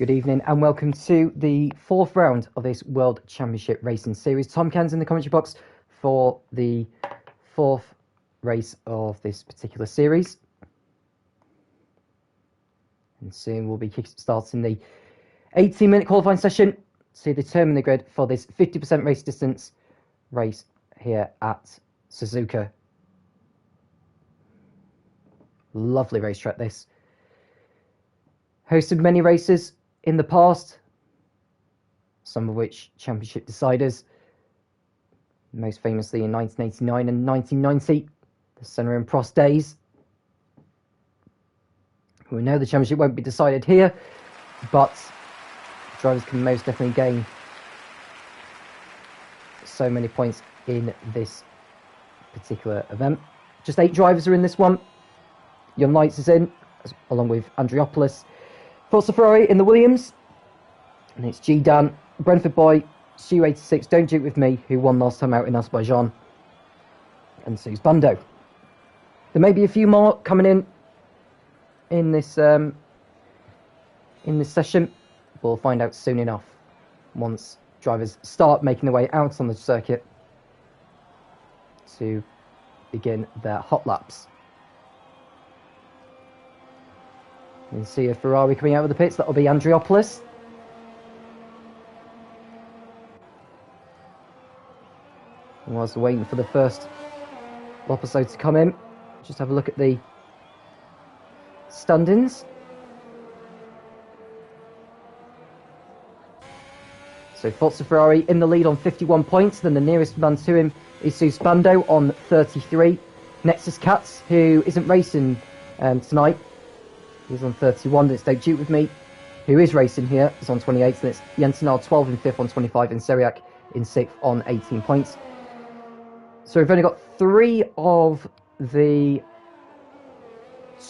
Good evening and welcome to the fourth round of this World Championship Racing Series. Tom Cairns in the commentary box for the fourth race of this particular series. And soon we'll be starting the 18-minute qualifying session to determine the grid for this 50% race distance race here at Suzuka. Lovely racetrack this. Hosted many races in the past, some of which championship deciders, most famously in 1989 and 1990, the Senna and Prost days. We know the championship won't be decided here, but drivers can most definitely gain so many points in this particular event. Just 8 drivers are in this one. Young Knights is in, along with Andriopoulos. Forza Ferrari in the Williams, and it's G Dan, Brentford Boy, Stu86, Don't Duke With Me, who won last time out in Azerbaijan, and Suze Bando. There may be a few more coming in this session. We'll find out soon enough once drivers start making their way out on the circuit to begin their hot laps. You can see a Ferrari coming out of the pits. That'll be Andriopoulos. And whilst we're waiting for the first episode to come in, just have a look at the standings. So Forza Ferrari in the lead on 51 points. Then the nearest man to him is Suze Bando on 33. Nexus Cats, who isn't racing tonight, he's on 31. Then it's Don't Duke With Me, who is racing here, is on 28. Then it's Jensen 12 in 5th on 25, and Seriak in 6th on 18 points. So we've only got 3 of the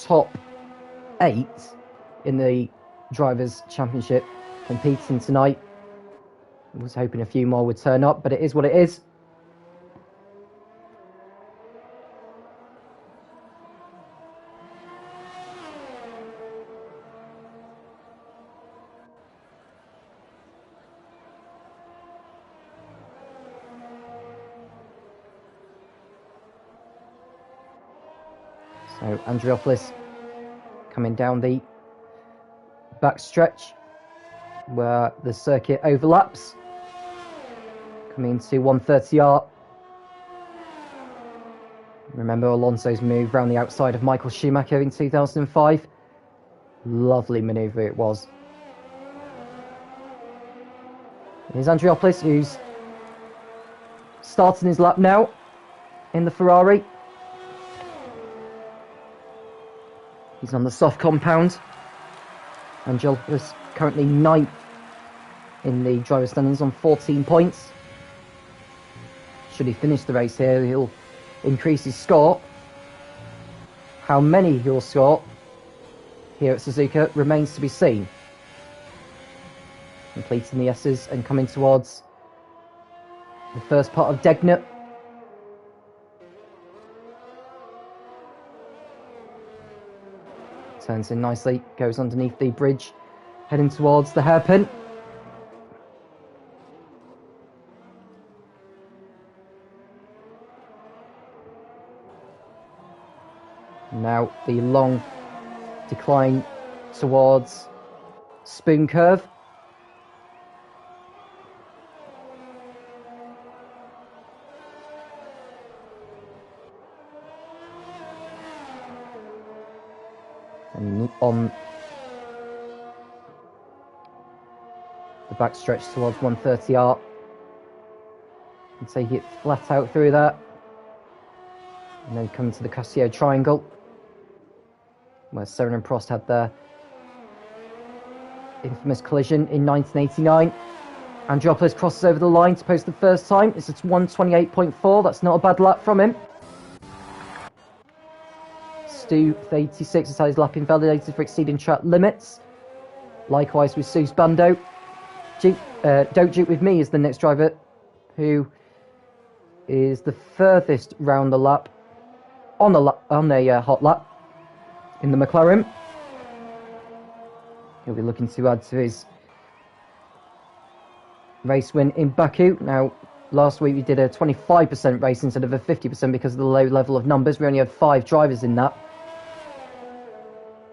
top 8 in the Drivers' Championship competing tonight. I was hoping a few more would turn up, but it is what it is. So Andriopoulos coming down the back stretch where the circuit overlaps, coming into 130R. Remember Alonso's move round the outside of Michael Schumacher in 2005? Lovely manoeuvre it was. Here's Andriopoulos, who's starting his lap now in the Ferrari. He's on the soft compound. Andriopoulos currently 9th in the driver standings on 14 points. Should he finish the race here, he'll increase his score. How many he'll score here at Suzuka remains to be seen. Completing the S's and coming towards the first part of Degner. Turns in nicely, goes underneath the bridge, heading towards the hairpin. Now the long decline towards Spoon Curve. And on the back stretch towards 130R. And take it flat out through that. And then come to the Casio Triangle, where Senna and Prost had their infamous collision in 1989. Andriopoulos crosses over the line to post the first time. It's at 1:28.4. That's not a bad lap from him. Stu 86 has had his lap invalidated for exceeding track limits. Likewise with Suze Bando. Don't Duke With Me is the next driver, who is the furthest round the lap on a hot lap in the McLaren. He'll be looking to add to his race win in Baku. Now, last week we did a 25% race instead of a 50% because of the low level of numbers. We only had 5 drivers in that.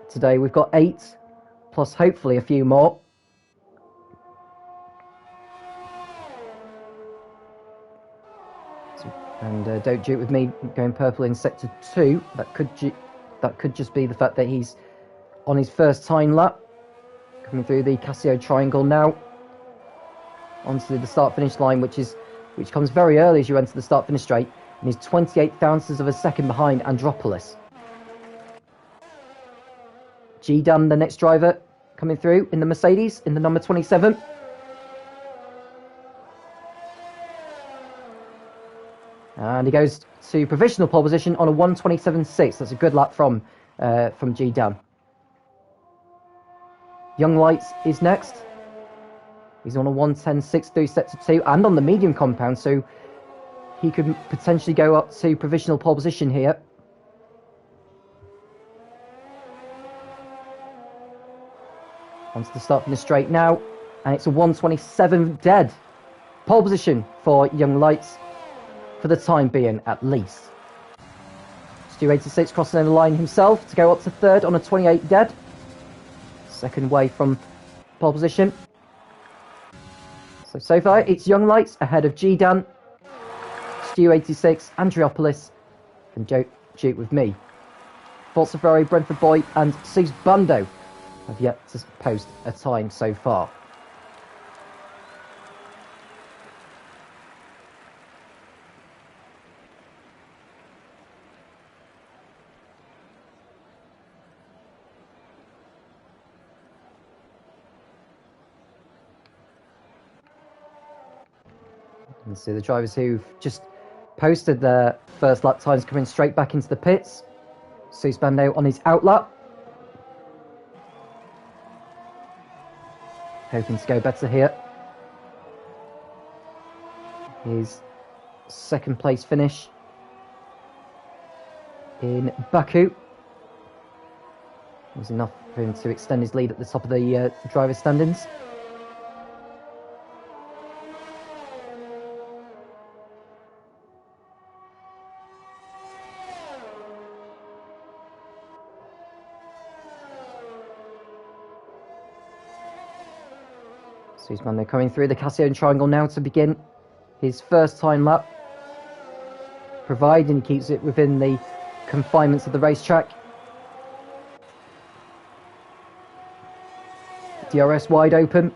Today we've got 8, plus hopefully a few more. And don't dupe with me going purple in sector 2. That could just be the fact that he's on his first time lap. Coming through the Casio triangle now. Onto the start-finish line, which comes very early as you enter the start-finish straight. And he's 28 thousandths of a second behind Andropoulos. G-Dan, the next driver, coming through in the Mercedes, in the number 27. And he goes to provisional pole position on a 1:27.6. That's a good lap from G-Dan. Young Lights is next. He's on a 1:10.6 through sector 2 and on the medium compound, so he could potentially go up to provisional pole position here. Onto the start from the straight now, and it's a 1:27 dead. Pole position for Young Lights. For the time being, at least. Stu 86 crossing the line himself to go up to third on a 28 dead. Second way from pole position. So far, it's Young Lights ahead of G-Dan, Stu 86, Andreopoulos, and Duke with me. Forza Ferrari, Brentford Boy, and Sus Bando have yet to post a time so far. And so the drivers who've just posted their first lap times coming straight back into the pits. Sus Bando on his out lap. Hoping to go better here. His second place finish in Baku was enough for him to extend his lead at the top of the driver's standings. Sus Bando coming through the Casio triangle now to begin his first time lap, providing he keeps it within the confinements of the racetrack. DRS wide open.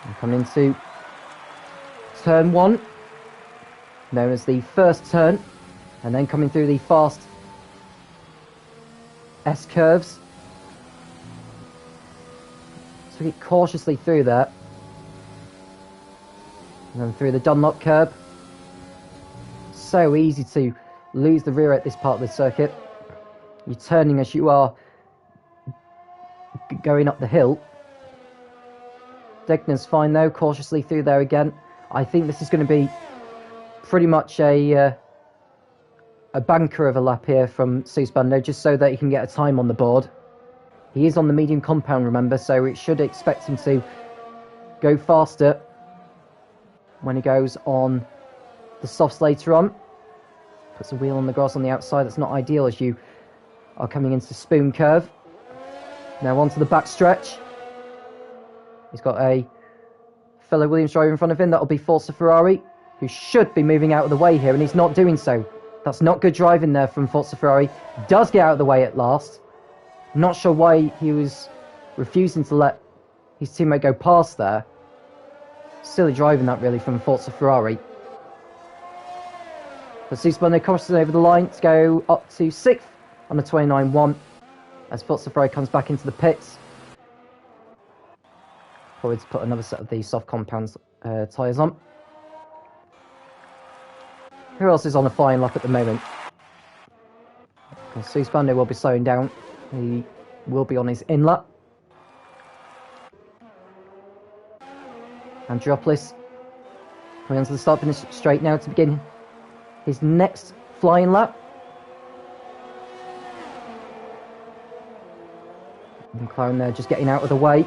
And coming into turn 1, known as the first turn, and then coming through the fast S-curves. Took it cautiously through there. And then through the Dunlop curb. So easy to lose the rear at this part of the circuit. You're turning as you are going up the hill. Degner's fine though, cautiously through there again. I think this is going to be pretty much a banker of a lap here from Sus Bando, just so that he can get a time on the board. He is on the medium compound, remember, so it should expect him to go faster when he goes on the softs later on. Puts a wheel on the grass on the outside. That's not ideal as you are coming into Spoon Curve. Now onto the back stretch. He's got a fellow Williams driver in front of him. That'll be Forza Ferrari, who should be moving out of the way here, and he's not doing so. That's not good driving there from Forza Ferrari. Does get out of the way at last. Not sure why he was refusing to let his teammate go past there. Silly driving that really from Forza Ferrari. But Sus Bando crosses over the line to go up to 6th on the 29.1 as Forza Ferrari comes back into the pits. Probably to put another set of the soft compound tyres on. Who else is on a flying lap at the moment? Sus Bando will be slowing down. He will be on his in lap. Andreopoulos coming onto the start finish straight now to begin his next flying lap. McLaren there just getting out of the way.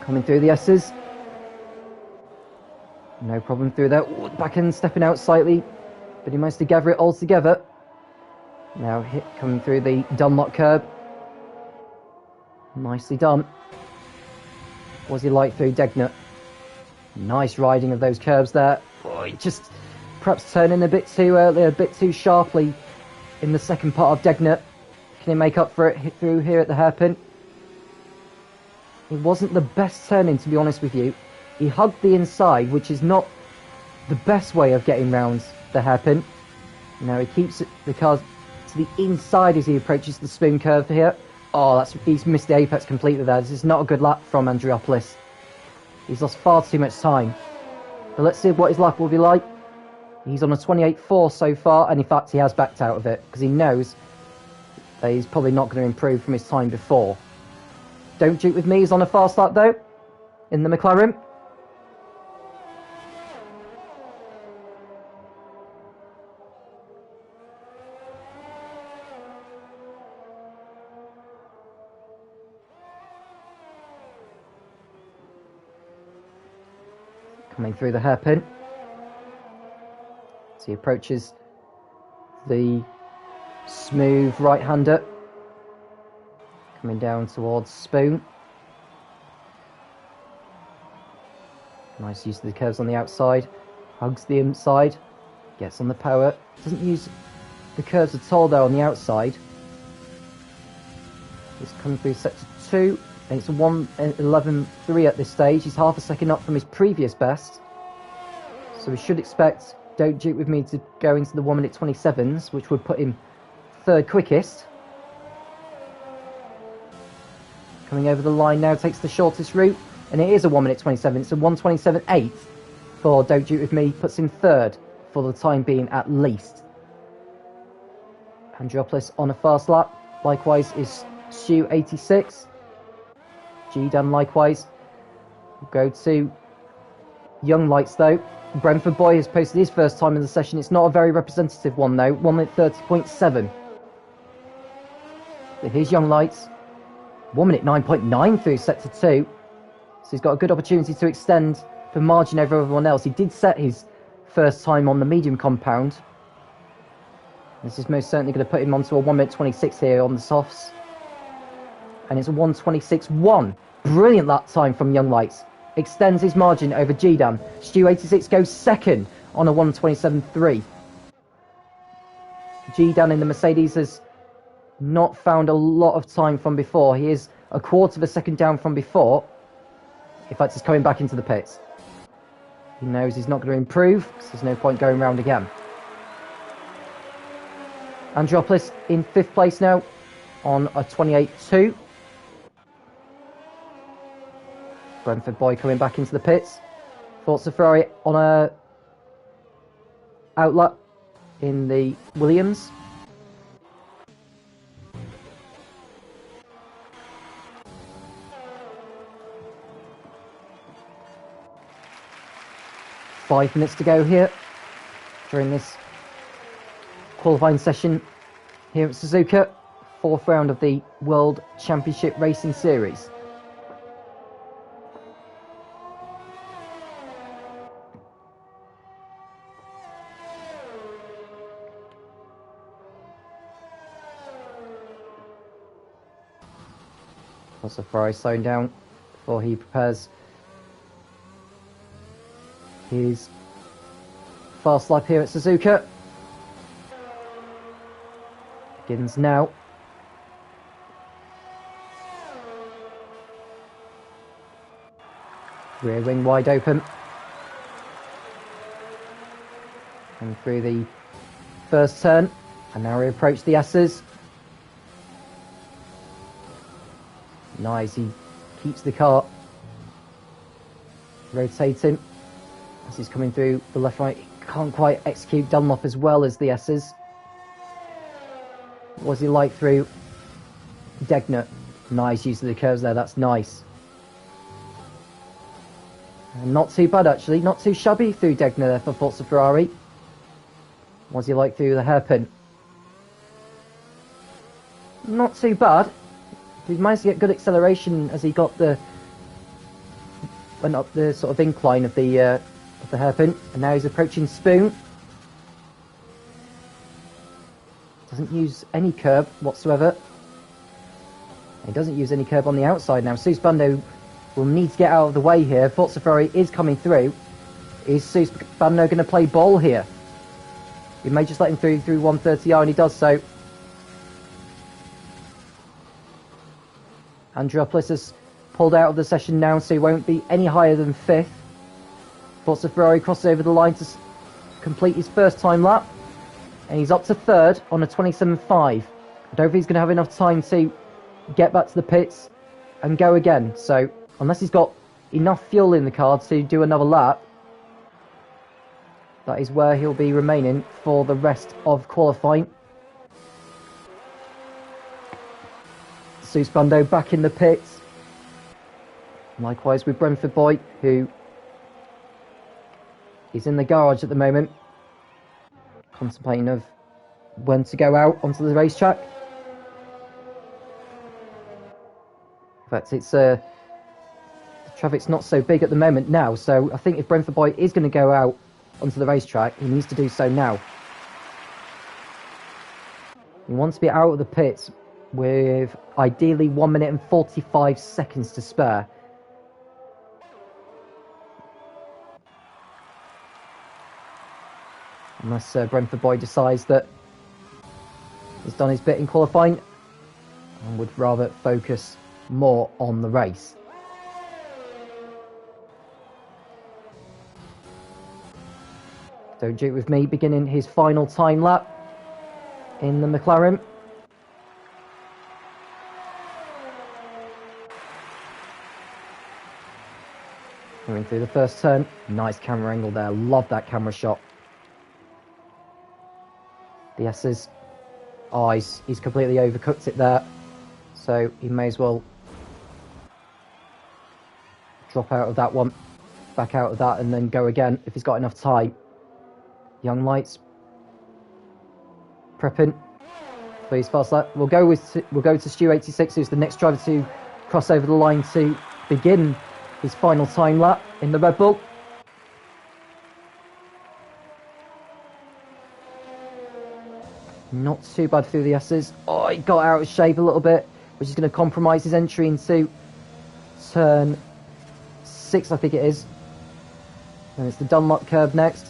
Coming through the S's. No problem through there. Ooh, back end stepping out slightly, but he managed to gather it all together. Now coming through the Dunlop curb. Nicely done. What was he like through Degnut? Nice riding of those curbs there. Boy, just perhaps turning a bit too early, a bit too sharply in the second part of Degnut. Can he make up for it through here at the hairpin? It wasn't the best turning, to be honest with you. He hugged the inside, which is not the best way of getting round the hairpin. Now he keeps the car to the inside as he approaches the spoon curve here. Oh, he's missed the apex completely there. This is not a good lap from Andriopoulos. He's lost far too much time. But let's see what his lap will be like. He's on a 28.4 so far, and in fact he has backed out of it, because he knows that he's probably not going to improve from his time before. Don't Duke With Me is on a fast lap though, in the McLaren. Coming through the hairpin. As he approaches the smooth right-hander. Coming down towards Spoon. Nice use of the curves on the outside. Hugs the inside. Gets on the power. Doesn't use the curves at all though on the outside. He's coming through sector 2. And it's a 1:11.3 at this stage. He's half a second up from his previous best. So we should expect Don't Duke With Me to go into the 1:27s, which would put him third quickest. Coming over the line now, takes the shortest route. And it is a 1:27. It's a 1:27.8 for Don't Duke With Me. Puts him third for the time being at least. Andriopoulos on a fast lap. Likewise is Stu 86. G-Dan likewise. We'll go to Young Lights though. Brentford Boy has posted his first time in the session. It's not a very representative one though. 1:30.7. So here's Young Lights. 1:09.9 through sector 2. So he's got a good opportunity to extend the margin over everyone else. He did set his first time on the medium compound. This is most certainly going to put him onto a 1:26 here on the softs. And it's a 1:26.1. Brilliant lap time from Young Lights. Extends his margin over G-Dan. Stu 86 goes second on a 1:27.3. G-Dan in the Mercedes has not found a lot of time from before. He is a quarter of a second down from before. In fact, he's coming back into the pits. He knows he's not going to improve, so there's no point going round again. Andriopoulos in 5th place now on a 28.2. Brentford Boy coming back into the pits. Forza Ferrari on a outlet in the Williams. Five minutes to go here during this qualifying session here at Suzuka. 4th round of the World Championship Racing Series. Also Ferrari slowing down before he prepares his fast lap here at Suzuka. Begins now. Rear wing wide open. And through the first turn. And now we approach the S's. Nice, he keeps the car rotating as he's coming through the left right. He can't quite execute Dunlop as well as the S's. What was he like through Degnut? Nice use of the curves there, that's nice. Not too bad, actually. Not too shabby through Degner there for Forza Ferrari. What do you like through the hairpin? Not too bad. He managed to get good acceleration as he went up the sort of incline of the hairpin, and now he's approaching Spoon. Doesn't use any curb whatsoever. He doesn't use any curb on the outside now. Seuss Bando will need to get out of the way here. Forza Ferrari is coming through. Is Seuss Bando going to play ball here? He may just let him through 130R, and he does so. Andropoulos has pulled out of the session now, so he won't be any higher than 5th. Forza Ferrari crosses over the line to complete his first time lap, and he's up to 3rd on a 27.5. I don't think he's going to have enough time to get back to the pits and go again, so unless he's got enough fuel in the car to do another lap, that is where he'll be remaining for the rest of qualifying. Seuss Bando back in the pits. Likewise with Brentford Boy, who is in the garage at the moment, contemplating of when to go out onto the racetrack. In fact, it's the traffic's not so big at the moment now, so I think if Brentford Boy is going to go out onto the racetrack, he needs to do so now. He wants to be out of the pits with ideally 1 minute and 45 seconds to spare. Unless Brentford Boy decides that he's done his bit in qualifying and would rather focus more on the race. Don't Duke with me beginning his final time lap in the McLaren. Coming through the first turn. Nice camera angle there. Love that camera shot. The S's. Oh, he's completely overcooked it there. So he may as well drop out of that one, back out of that, and then go again if he's got enough time. Young Lights prepping for his fast lap. We'll go to Stu 86, who's the next driver to cross over the line to begin his final time lap in the Red Bull. Not too bad through the S's. Oh, he got out of shape a little bit, which is going to compromise his entry into turn 6, I think it is. And it's the Dunlop curb next.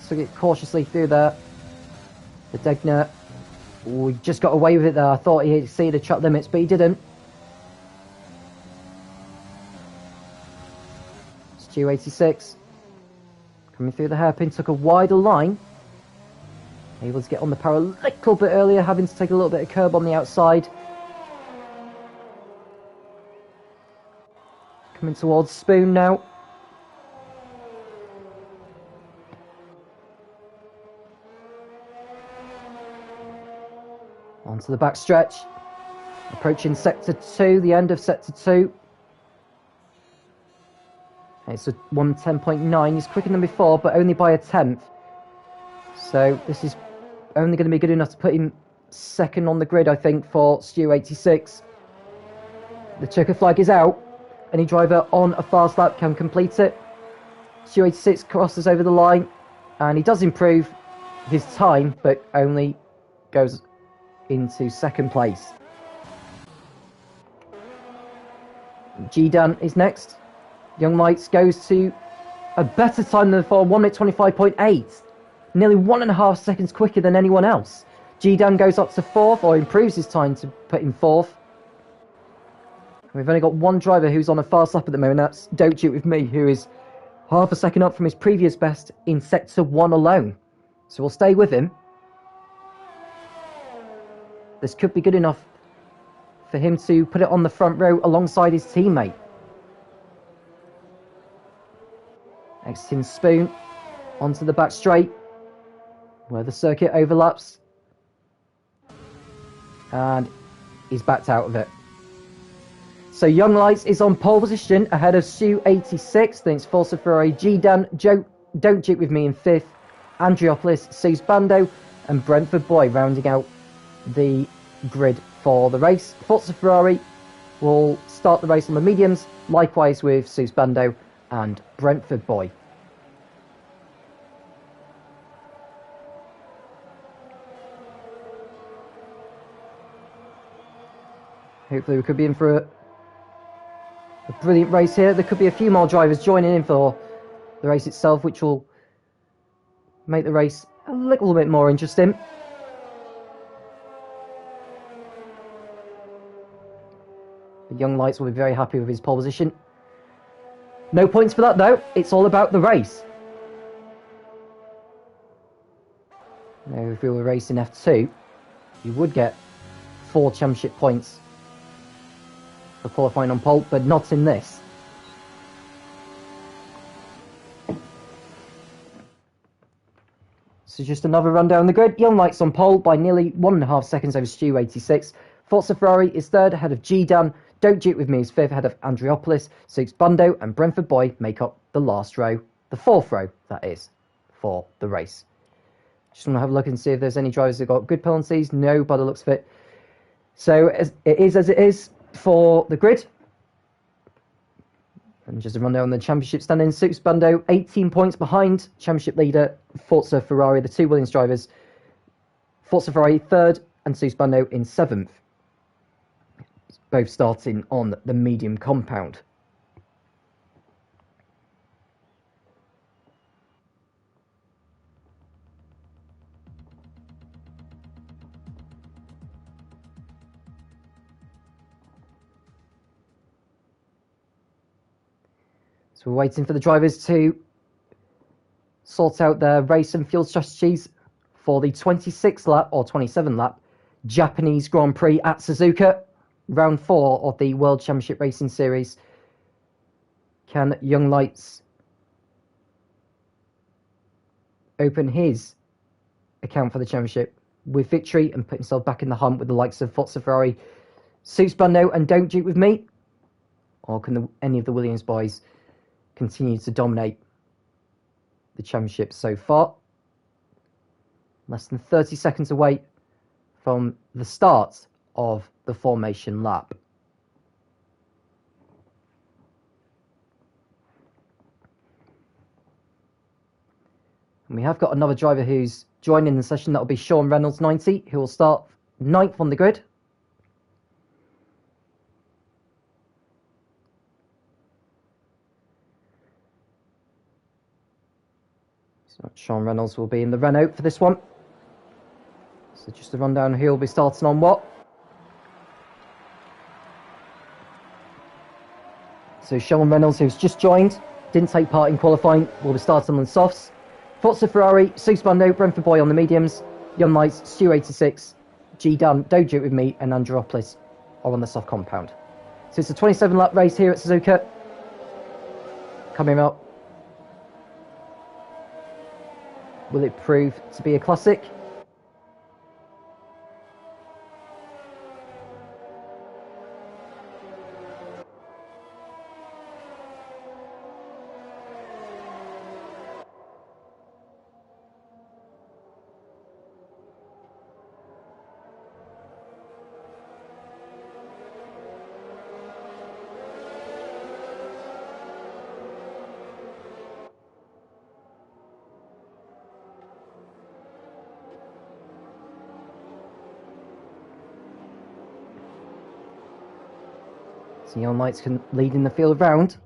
So get cautiously through there. The Degner. Oh, he just got away with it there. I thought he exceeded track limits, but he didn't. Stu 86. Coming through the hairpin, took a wider line. Able to get on the power a little bit earlier, having to take a little bit of curb on the outside. Coming towards Spoon now. Onto the back stretch. Approaching Sector 2, the end of Sector 2. It's a 1:10.9. He's quicker than before, but only by a tenth. So this is only going to be good enough to put him second on the grid, I think, for Stu 86. The checker flag is out. Any driver on a fast lap can complete it. Stu 86 crosses over the line, and he does improve his time, but only goes into second place. G-Dan is next. Young Lights goes to a better time than before, 1 minute 25.8. Nearly 1.5 seconds quicker than anyone else. G-Dan goes up to 4th, or improves his time to put him 4th. We've only got one driver who's on a fast lap at the moment. That's Don't Shoot With Me, who is half a second up from his previous best in Sector 1 alone. So we'll stay with him. This could be good enough for him to put it on the front row alongside his teammate. Exiting Spoon onto the back straight, where the circuit overlaps, and he's backed out of it. So Young Lights is on pole position ahead of Sue 86. Then it's Forza Ferrari, G-Dan, Joe, Don't Cheat With Me in 5th. Andriopolis, Suze Bando, and Brentford Boy rounding out the grid for the race. Forza Ferrari will start the race on the mediums, likewise with Suze Bando and Brentford Boy. Hopefully we could be in for a brilliant race here. There could be a few more drivers joining in for the race itself, which will make the race a little bit more interesting. The Young Lights will be very happy with his pole position. No points for that though, it's all about the race. Now if we were racing F2, you would get 4 championship points for qualifying on pole, but not in this. So just another run down the grid. Young Lights on pole by nearly 1.5 seconds over Stu 86. Forza Ferrari is 3rd ahead of G-Dan. Don't Cheat With Me is 5th ahead of Andriopolis. Suze Bando and Brentford Boy make up the last row, the 4th row, that is, for the race. Just want to have a look and see if there's any drivers that got good penalties. No, by the looks of it. So it is as it is for the grid. And just a rundown on the championship standings. Suze Bando 18 points behind championship leader Forza Ferrari, the 2 Williams drivers. Forza Ferrari 3rd and Suze Bando in 7th. Both starting on the medium compound. So we're waiting for the drivers to sort out their race and fuel strategies for the 26th lap or 27th lap Japanese Grand Prix at Suzuka, round 4 of the World Championship Racing Series. Can Young Lights open his account for the championship with victory and put himself back in the hunt with the likes of Forza Ferrari, Suze Bando and Don't Cheat With Me? Or can any of the Williams boys continue to dominate the championship so far? Less than 30 seconds away from the start of the formation lap. And we have got another driver who's joining the session. That will be Sean Reynolds, 90, who will start 9th on the grid. So Sean Reynolds will be in the Renault for this one. So just a rundown who will be starting on what. So Sean Reynolds, who's just joined, didn't take part in qualifying, will be starting on the softs. Forza Ferrari, Suze Bando, Brentford Boy on the mediums. Young Lights, Stu 86, G-Dan, Don't Cheat With Me and Andriopolis are on the soft compound. So it's a 27-lap race here at Suzuka. Coming up. Will it prove to be a classic? So Young Lights can lead in the field round.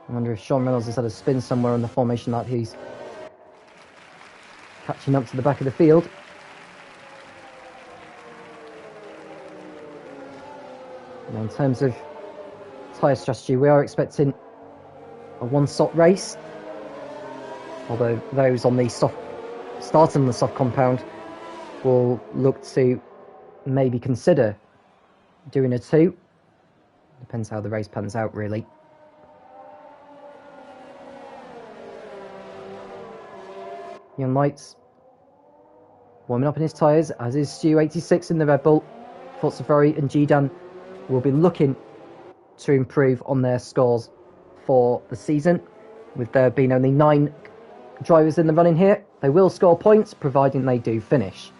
I wonder if Sean Reynolds has had a spin somewhere on the formation lap. He's catching up to the back of the field. And in terms of tyre strategy, we are expecting a one-stop race. Although those on the soft, starting on the soft compound, will look to maybe consider doing a 2. Depends how the race pans out, really. Young Lights Warming up in his tyres, as is Stu 86 in the Red Bull. Forza Ferrari and G-Dan will be looking to improve on their scores for the season. With there being only 9 drivers in the running here, they will score points, providing they do finish.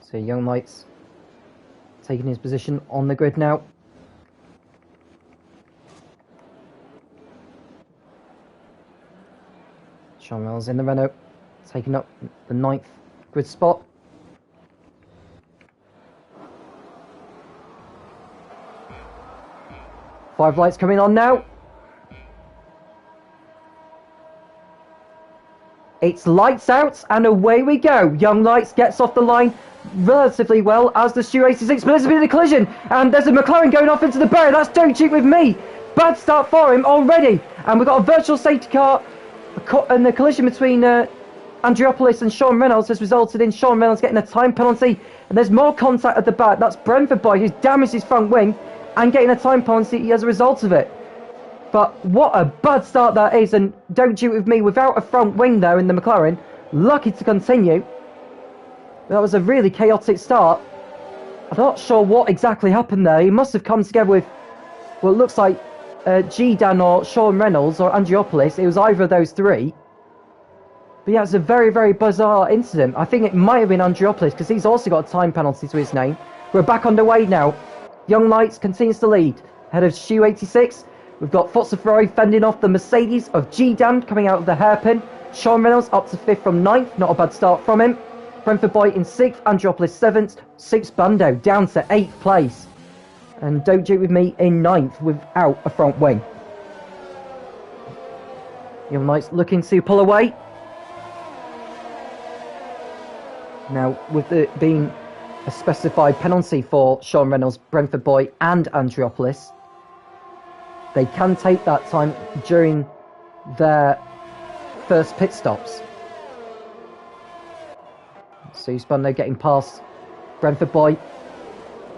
So Young Lights taking his position on the grid now. Sean Reynolds in the Renault, taking up the 9th grid spot. Five lights coming on now. It's lights out and away we go. Young Lights gets off the line relatively well as the Stu 86, but there's been a collision and there's a McLaren going off into the barrier. That's Don't Cheat With Me. Bad start for him already, and we've got a virtual safety car, and the collision between Andriopoulos and Sean Reynolds has resulted in Sean Reynolds getting a time penalty, and there's more contact at the back. That's Brentford boy who's damaged his front wing and getting a time penalty as a result of it. But what a bad start that is, and Don't Cheat With Me without a front wing there in the McLaren, lucky to continue. That was a really chaotic start. I'm not sure what exactly happened there. He must have come together with what looks like G-Dan or Sean Reynolds or Andriopoulos. It was either of those three. But yeah, it's a very, very bizarre incident. I think it might have been Andriopoulos because he's also got a time penalty to his name. We're back underway now. Young Lights continues to lead. Ahead of Stu 86. We've got Forza Ferrari fending off the Mercedes of G-Dan coming out of the hairpin. Sean Reynolds up to 5th from 9th. Not a bad start from him. Brentford boy in 6th. Andriopoulos 7th. 6th Bando down to 8th place. And Don't Cheat With Me in 9th without a front wing. Young Lights looking to pull away. Now, with it being a specified penalty for Sean Reynolds, Brentford boy and Andriopoulos, they can take that time during their first pit stops. So Spando getting past Brentford boy,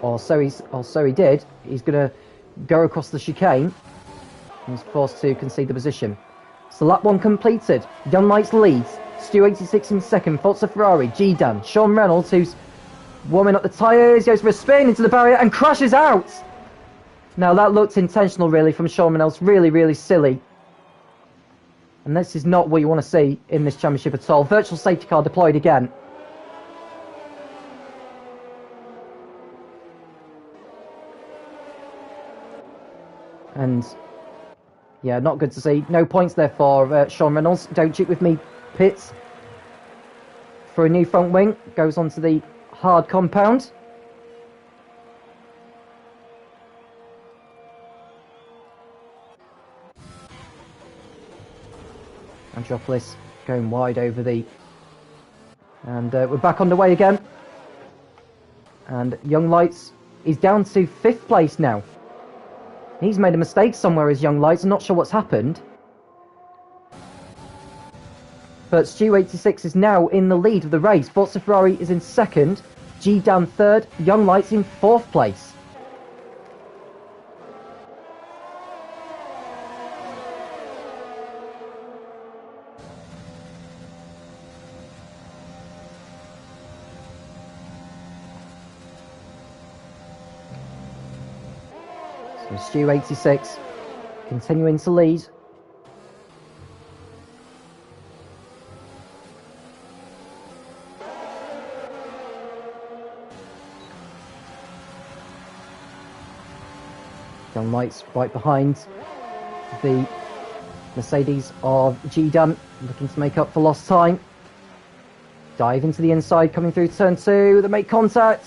or so he did. He's going to go across the chicane. He's forced to concede the position. So lap 1 completed. Young Lights leads. Stu 86 in 2nd. Forza Ferrari, G-Dan, Sean Reynolds, who's warming up the tyres, goes for a spin into the barrier and crashes out. Now that looked intentional really from Sean Reynolds, really, really silly. And this is not what you want to see in this championship at all. Virtual safety car deployed again. And yeah, not good to see. No points there for Sean Reynolds. Don't Cheat With Me pits for a new front wing. Goes onto the hard compound. Andriopoulos going wide over the... And we're back on the way again. And Young Lights is down to 5th place now. He's made a mistake somewhere as Young Lights. I'm not sure what's happened. But Stu 86 is now in the lead of the race. Forza Ferrari is in 2nd. G-Dan 3rd. Young Lights in 4th place. So Stu 86 continuing to lead. Young Lights right behind the Mercedes of G-Dan, looking to make up for lost time. Dive into the inside, coming through turn 2, they make contact.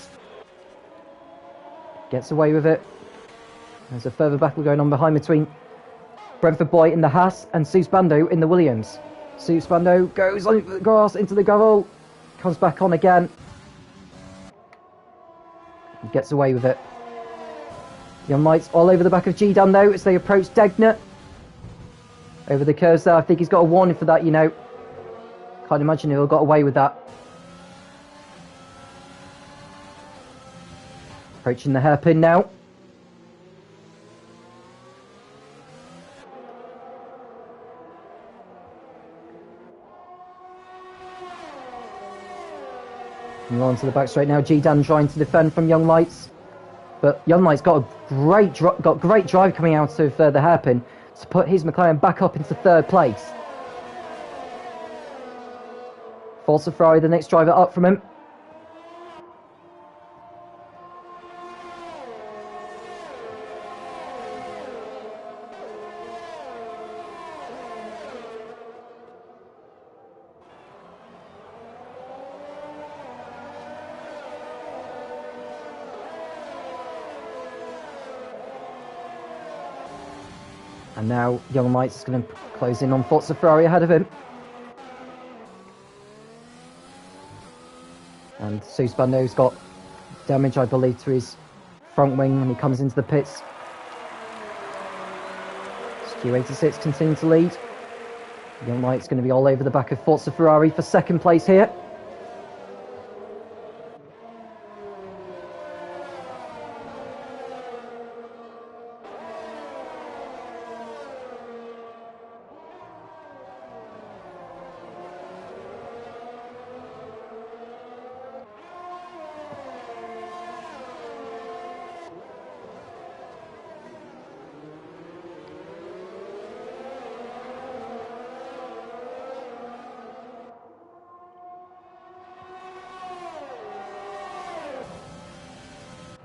Gets away with it. There's a further battle going on behind between Brentford boy in the Haas and Sue Spando in the Williams. Sue Spando goes on the grass into the gravel, comes back on again. Gets away with it. Young Lights all over the back of G-Dan though as they approach Degner. Over the curves there, I think he's got a warning for that, you know. Can't imagine he'll have got away with that. Approaching the hairpin now. And on to the back straight now. G-Dan trying to defend from Young Lights. But Young Lights got great drive coming out of the hairpin to put his McLaren back up into third place. Forza Ferrari, the next driver up from him. And now Young Lights is going to close in on Forza Ferrari ahead of him. And Susbando's got damage, I believe, to his front wing when he comes into the pits. Q86 continuing to lead. Young Lights going to be all over the back of Forza Ferrari for second place here.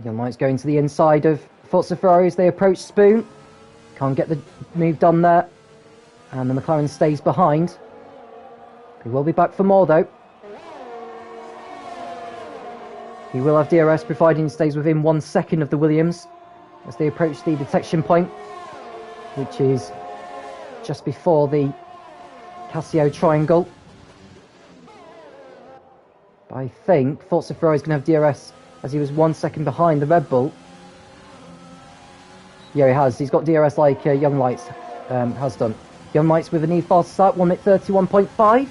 Young Lights going to the inside of Forza Ferrari as they approach Spoon. Can't get the move done there. And the McLaren stays behind. He will be back for more though. He will have DRS providing he stays within 1 second of the Williams as they approach the detection point, which is just before the Casio triangle. But I think Forza Ferrari is going to have DRS as he was 1 second behind the Red Bull. Yeah, he has. He's got DRS like Young Lights has done. Young Lights with a need fast start, 1 minute 31.5.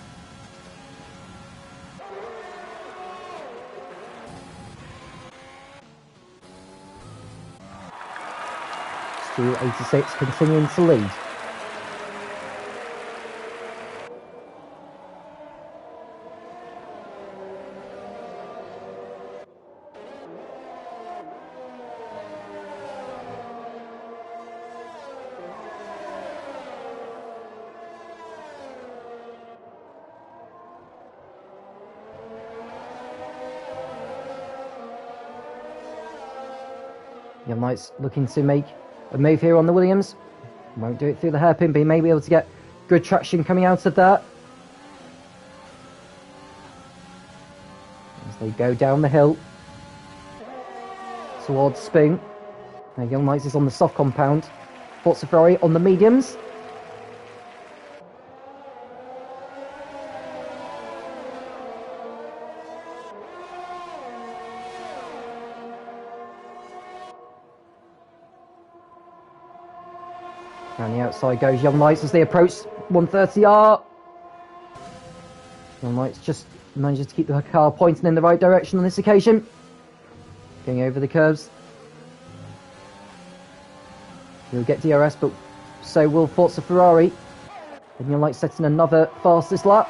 Stu 86 continuing to lead. Young Lights looking to make a move here on the Williams. Won't do it through the hairpin, but he may be able to get good traction coming out of that. As they go down the hill towards Spoon. Now Young Lights is on the soft compound. Forza Ferrari on the mediums. Around the outside goes Young Lights as they approach 130R. Young Lights just manages to keep the car pointing in the right direction on this occasion. Going over the curves. He'll get DRS, but so will Forza Ferrari. And Young Lights setting another fastest lap.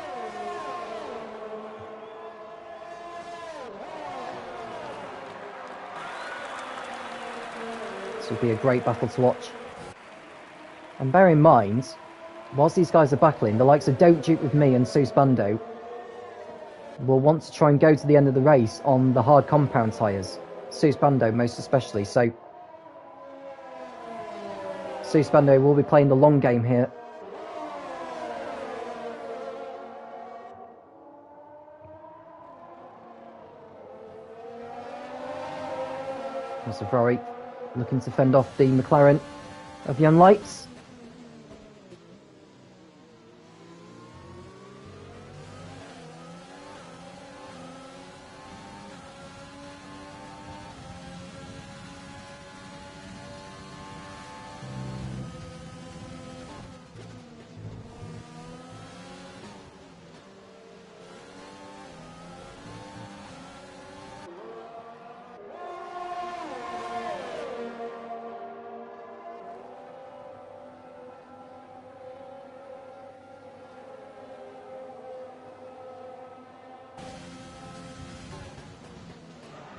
This will be a great battle to watch. And bear in mind, whilst these guys are battling, the likes of Don't Duke with Me and Susbando will want to try and go to the end of the race on the hard compound tyres. Susbando most especially, so Susbando will be playing the long game here. Also Ferrari looking to fend off the McLaren of Young Lights.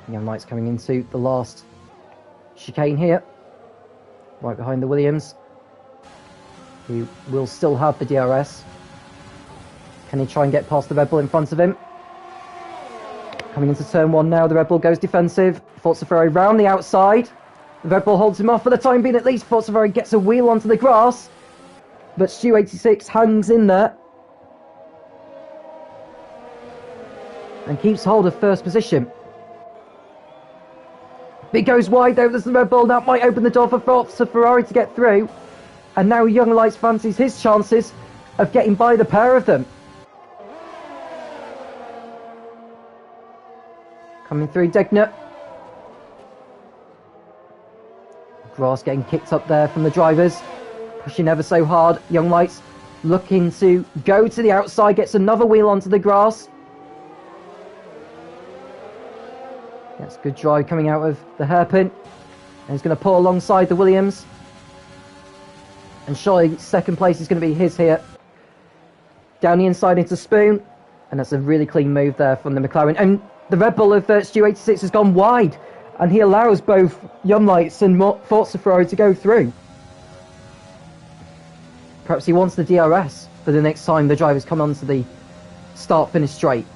Young Knights coming into the last chicane here, right behind the Williams, who will still have the DRS. Can he try and get past the Red Bull in front of him? Coming into turn 1 now, the Red Bull goes defensive. Forza Ferrari round the outside. The Red Bull holds him off for the time being at least. Forza Ferrari gets a wheel onto the grass, but Stu86 hangs in there and keeps hold of first position. It goes wide though, there's the Red Bull. That might open the door for Forza Ferrari to get through. And now Young Lights fancies his chances of getting by the pair of them. Coming through Degner. Grass getting kicked up there from the drivers. Pushing ever so hard. Young Lights looking to go to the outside. Gets another wheel onto the grass. That's good drive coming out of the hairpin. And he's going to pull alongside the Williams. And surely second place is going to be his here. Down the inside into Spoon. And that's a really clean move there from the McLaren. And the Red Bull of Stu86 has gone wide. And he allows both Young Lights and Forza Ferrari to go through. Perhaps he wants the DRS for the next time the drivers come onto the start-finish straight.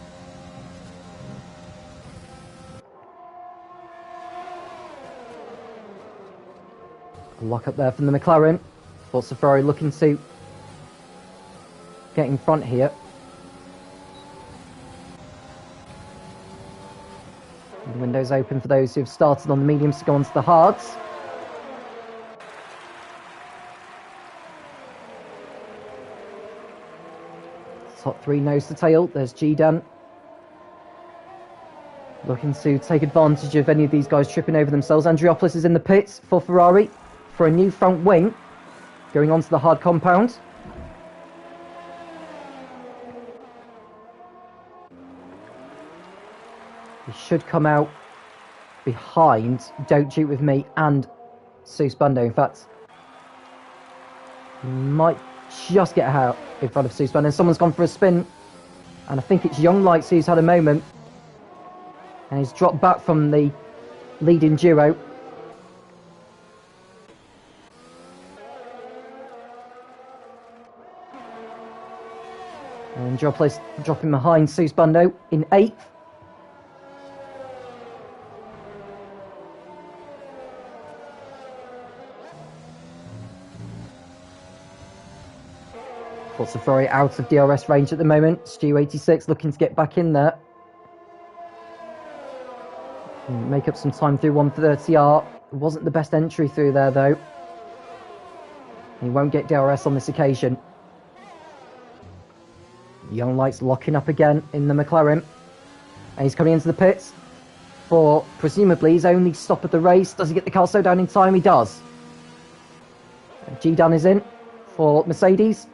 Lock up there from the McLaren. Forza Ferrari looking to get in front here. The window's open for those who've started on the mediums to go onto the hards. Top 3 nose to tail. There's G-Dan. Looking to take advantage of any of these guys tripping over themselves. Andriopoulos is in the pits for Ferrari for a new front wing going onto the hard compound. He should come out behind Don't Cheat With Me and Seuss Bando. In fact, might just get out in front of Seuss Bando. Someone's gone for a spin, and I think it's Young Lights who's had a moment, and he's dropped back from the leading duo. And Andriopoulos dropping behind Seuss Bando in 8th. Forza Ferrari out of DRS range at the moment. Stu86 looking to get back in there. Make up some time through 130R. It wasn't the best entry through there though. He won't get DRS on this occasion. Young Lights locking up again in the McLaren. And he's coming into the pits for presumably his only stop of the race. Does he get the car slowed down in time? He does. G-Dan is in for Mercedes.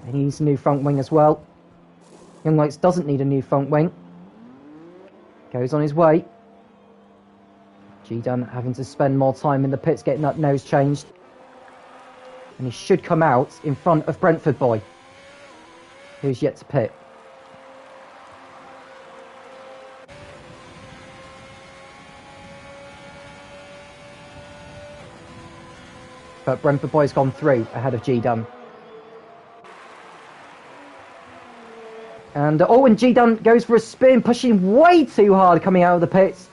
He needs a new front wing as well. Young Lights doesn't need a new front wing. Goes on his way. G-Dan having to spend more time in the pits getting that nose changed. And he should come out in front of Brentford Boy, who's yet to pit. But Brentford Boy's gone through ahead of G-Dan. And and G-Dan goes for a spin, pushing way too hard coming out of the pits.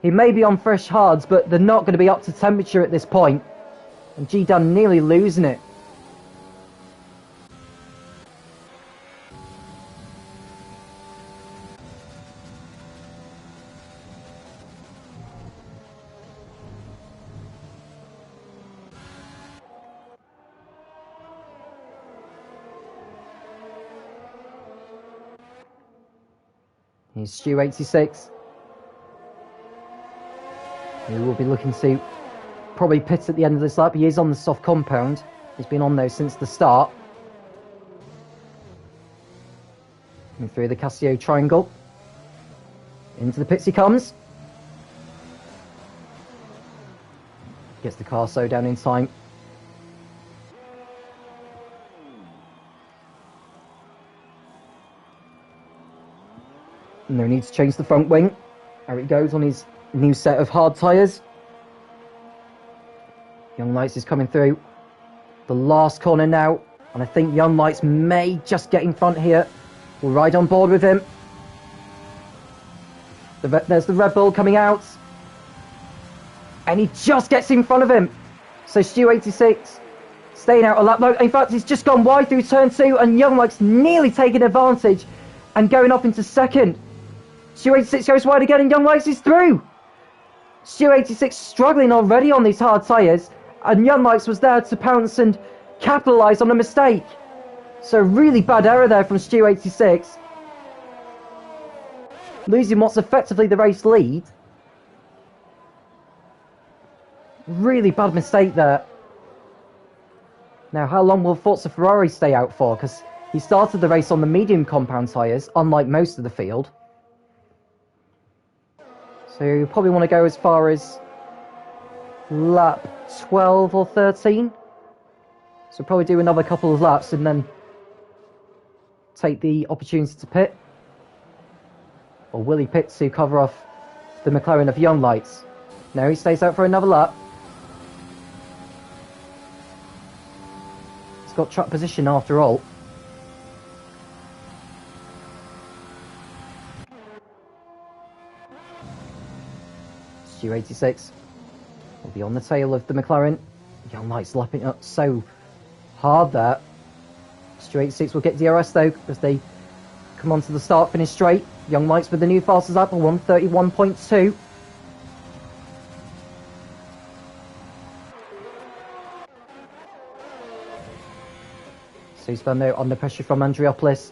He may be on fresh hards, but they're not going to be up to temperature at this point. And G-Dan nearly losing it. Here's Stu86. He will be looking to probably pit at the end of this lap. He is on the soft compound. He's been on those since the start. Coming through the Casio triangle. Into the pits he comes. Gets the car slowed down in time. No need to change the front wing. There he goes on his new set of hard tyres. Young Lights is coming through the last corner now, and I think Young Lights may just get in front here. We'll ride on board with him. There's the Red Bull coming out, and he just gets in front of him. So Stu 86 staying out a lap. No, in fact, he's just gone wide through turn 2, and Young Lights nearly taking advantage and going up into second. Stu 86 goes wide again, and Young Lights is through. Stu 86 struggling already on these hard tyres, and Young Lights was there to pounce and capitalise on a mistake. So really bad error there from Stu 86. Losing what's effectively the race lead. Really bad mistake there. Now, how long will Forza Ferrari stay out for? Because he started the race on the medium compound tyres, unlike most of the field. So you probably want to go as far as lap 12 or 13. So probably do another couple of laps and then take the opportunity to pit. Or will he pit to cover off the McLaren of Young Lights? No, he stays out for another lap. He's got track position after all. Stu 86 will be on the tail of the McLaren. Young Lights lapping up so hard there. Stu 86 will get DRS though as they come onto the start finish straight. Young Lights with the new fastest lap of 1:31.2. Spando under pressure from Andriopoulos.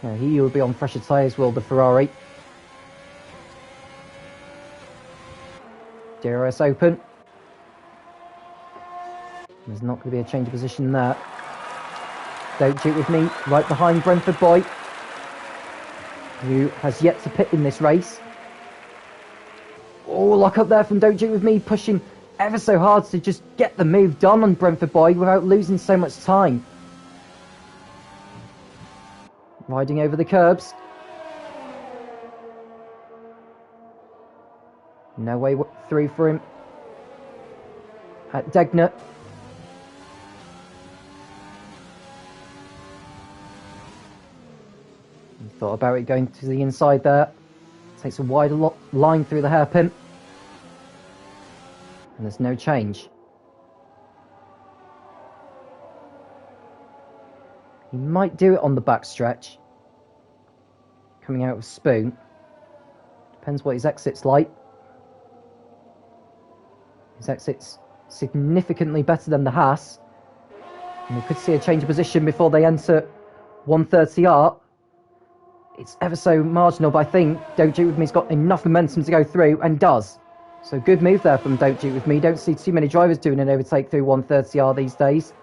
Now he will be on fresher tyres, will the Ferrari. DRS open. There's not going to be a change of position there. Don't Cheat With Me, right behind Brentford Boy, who has yet to pit in this race. Oh, lock up there from Don't Cheat With Me, pushing ever so hard to just get the move done on Brentford Boy without losing so much time. Riding over the curbs. No way through for him at Degner. Thought about it going to the inside there. Takes a wider line through the hairpin. And there's no change. He might do it on the back stretch. Coming out of Spoon. Depends what his exit's like. His exit's significantly better than the Haas. And we could see a change of position before they enter 130R. It's ever so marginal, but I think Don't Cheat With Me's got enough momentum to go through, and does. So good move there from Don't Cheat With Me. Don't see too many drivers doing an overtake through 130R these days.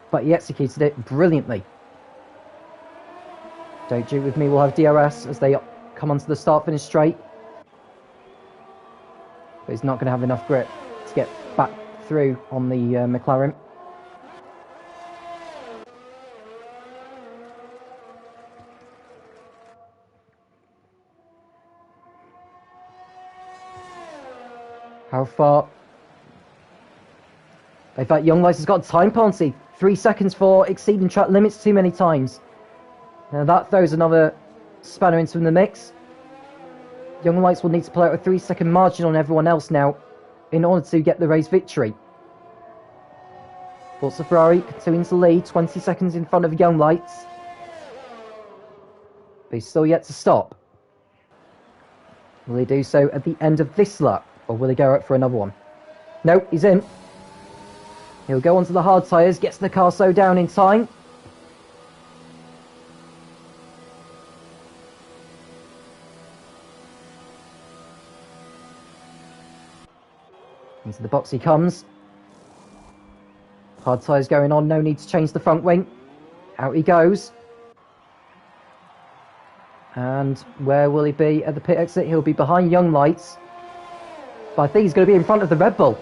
But he executed it brilliantly. Don't Cheat With Me will have DRS as they come onto the start-finish straight. But he's not going to have enough grip to get back through on the McLaren. How far? In fact, Young Lights has got a time penalty. 3 seconds for exceeding track limits too many times. Now that throws another spanner into the mix. Young Lights will need to play out a 3-second margin on everyone else now in order to get the race victory. Forza Ferrari continuing to lead, 20 seconds in front of Young Lights. But he's still yet to stop. Will he do so at the end of this lap? Or will he go out for another one? No, he's in. He'll go onto the hard tyres, gets the car slowed down in time. Into the box he comes. Hard tyres going on, no need to change the front wing. Out he goes. And where will he be at the pit exit? He'll be behind Young Lights. But I think he's going to be in front of the Red Bull.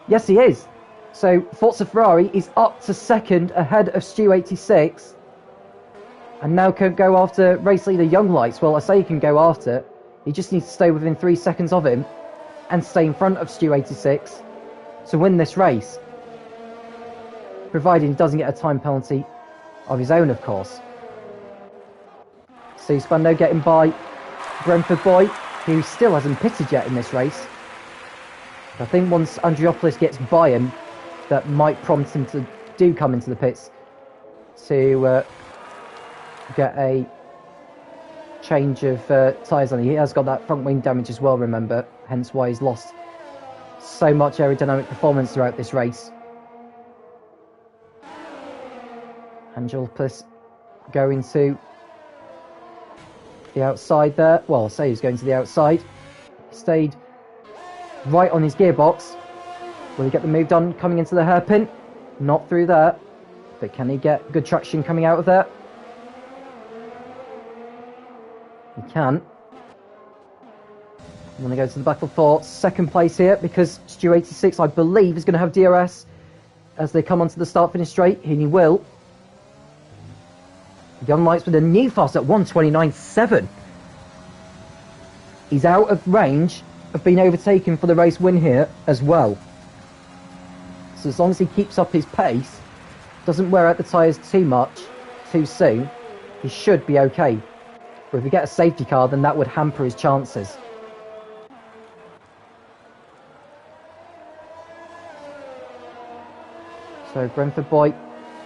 Yes, he is. So Forza Ferrari is up to second ahead of Stu 86. And now can go after race leader Young Lights. Well, I say he can go after. He just needs to stay within 3 seconds of him and stay in front of Stu86 to win this race. Provided he doesn't get a time penalty of his own, of course. Stu Spando getting by Brentford Boy, who still hasn't pitted yet in this race. I think once Andriopoulos gets by him, that might prompt him to come into the pits to get a change of tyres on. He has got that front wing damage as well, remember, hence why he's lost so much aerodynamic performance throughout this race. Andriopoulos going to the outside there. Well, I'll say he's going to the outside. He stayed right on his gearbox. Will he get the move done coming into the hairpin? Not through there. But can he get good traction coming out of there? He can. I'm going to go to the battle for second place here because Stu86, I believe, is going to have DRS as they come onto the start-finish straight. And he will. Young Lights with a new fast at 1:29.7. He's out of range of being overtaken for the race win here as well. So as long as he keeps up his pace, doesn't wear out the tyres too much, too soon, he should be okay. But if we get a safety car, then that would hamper his chances. So Brentford Boy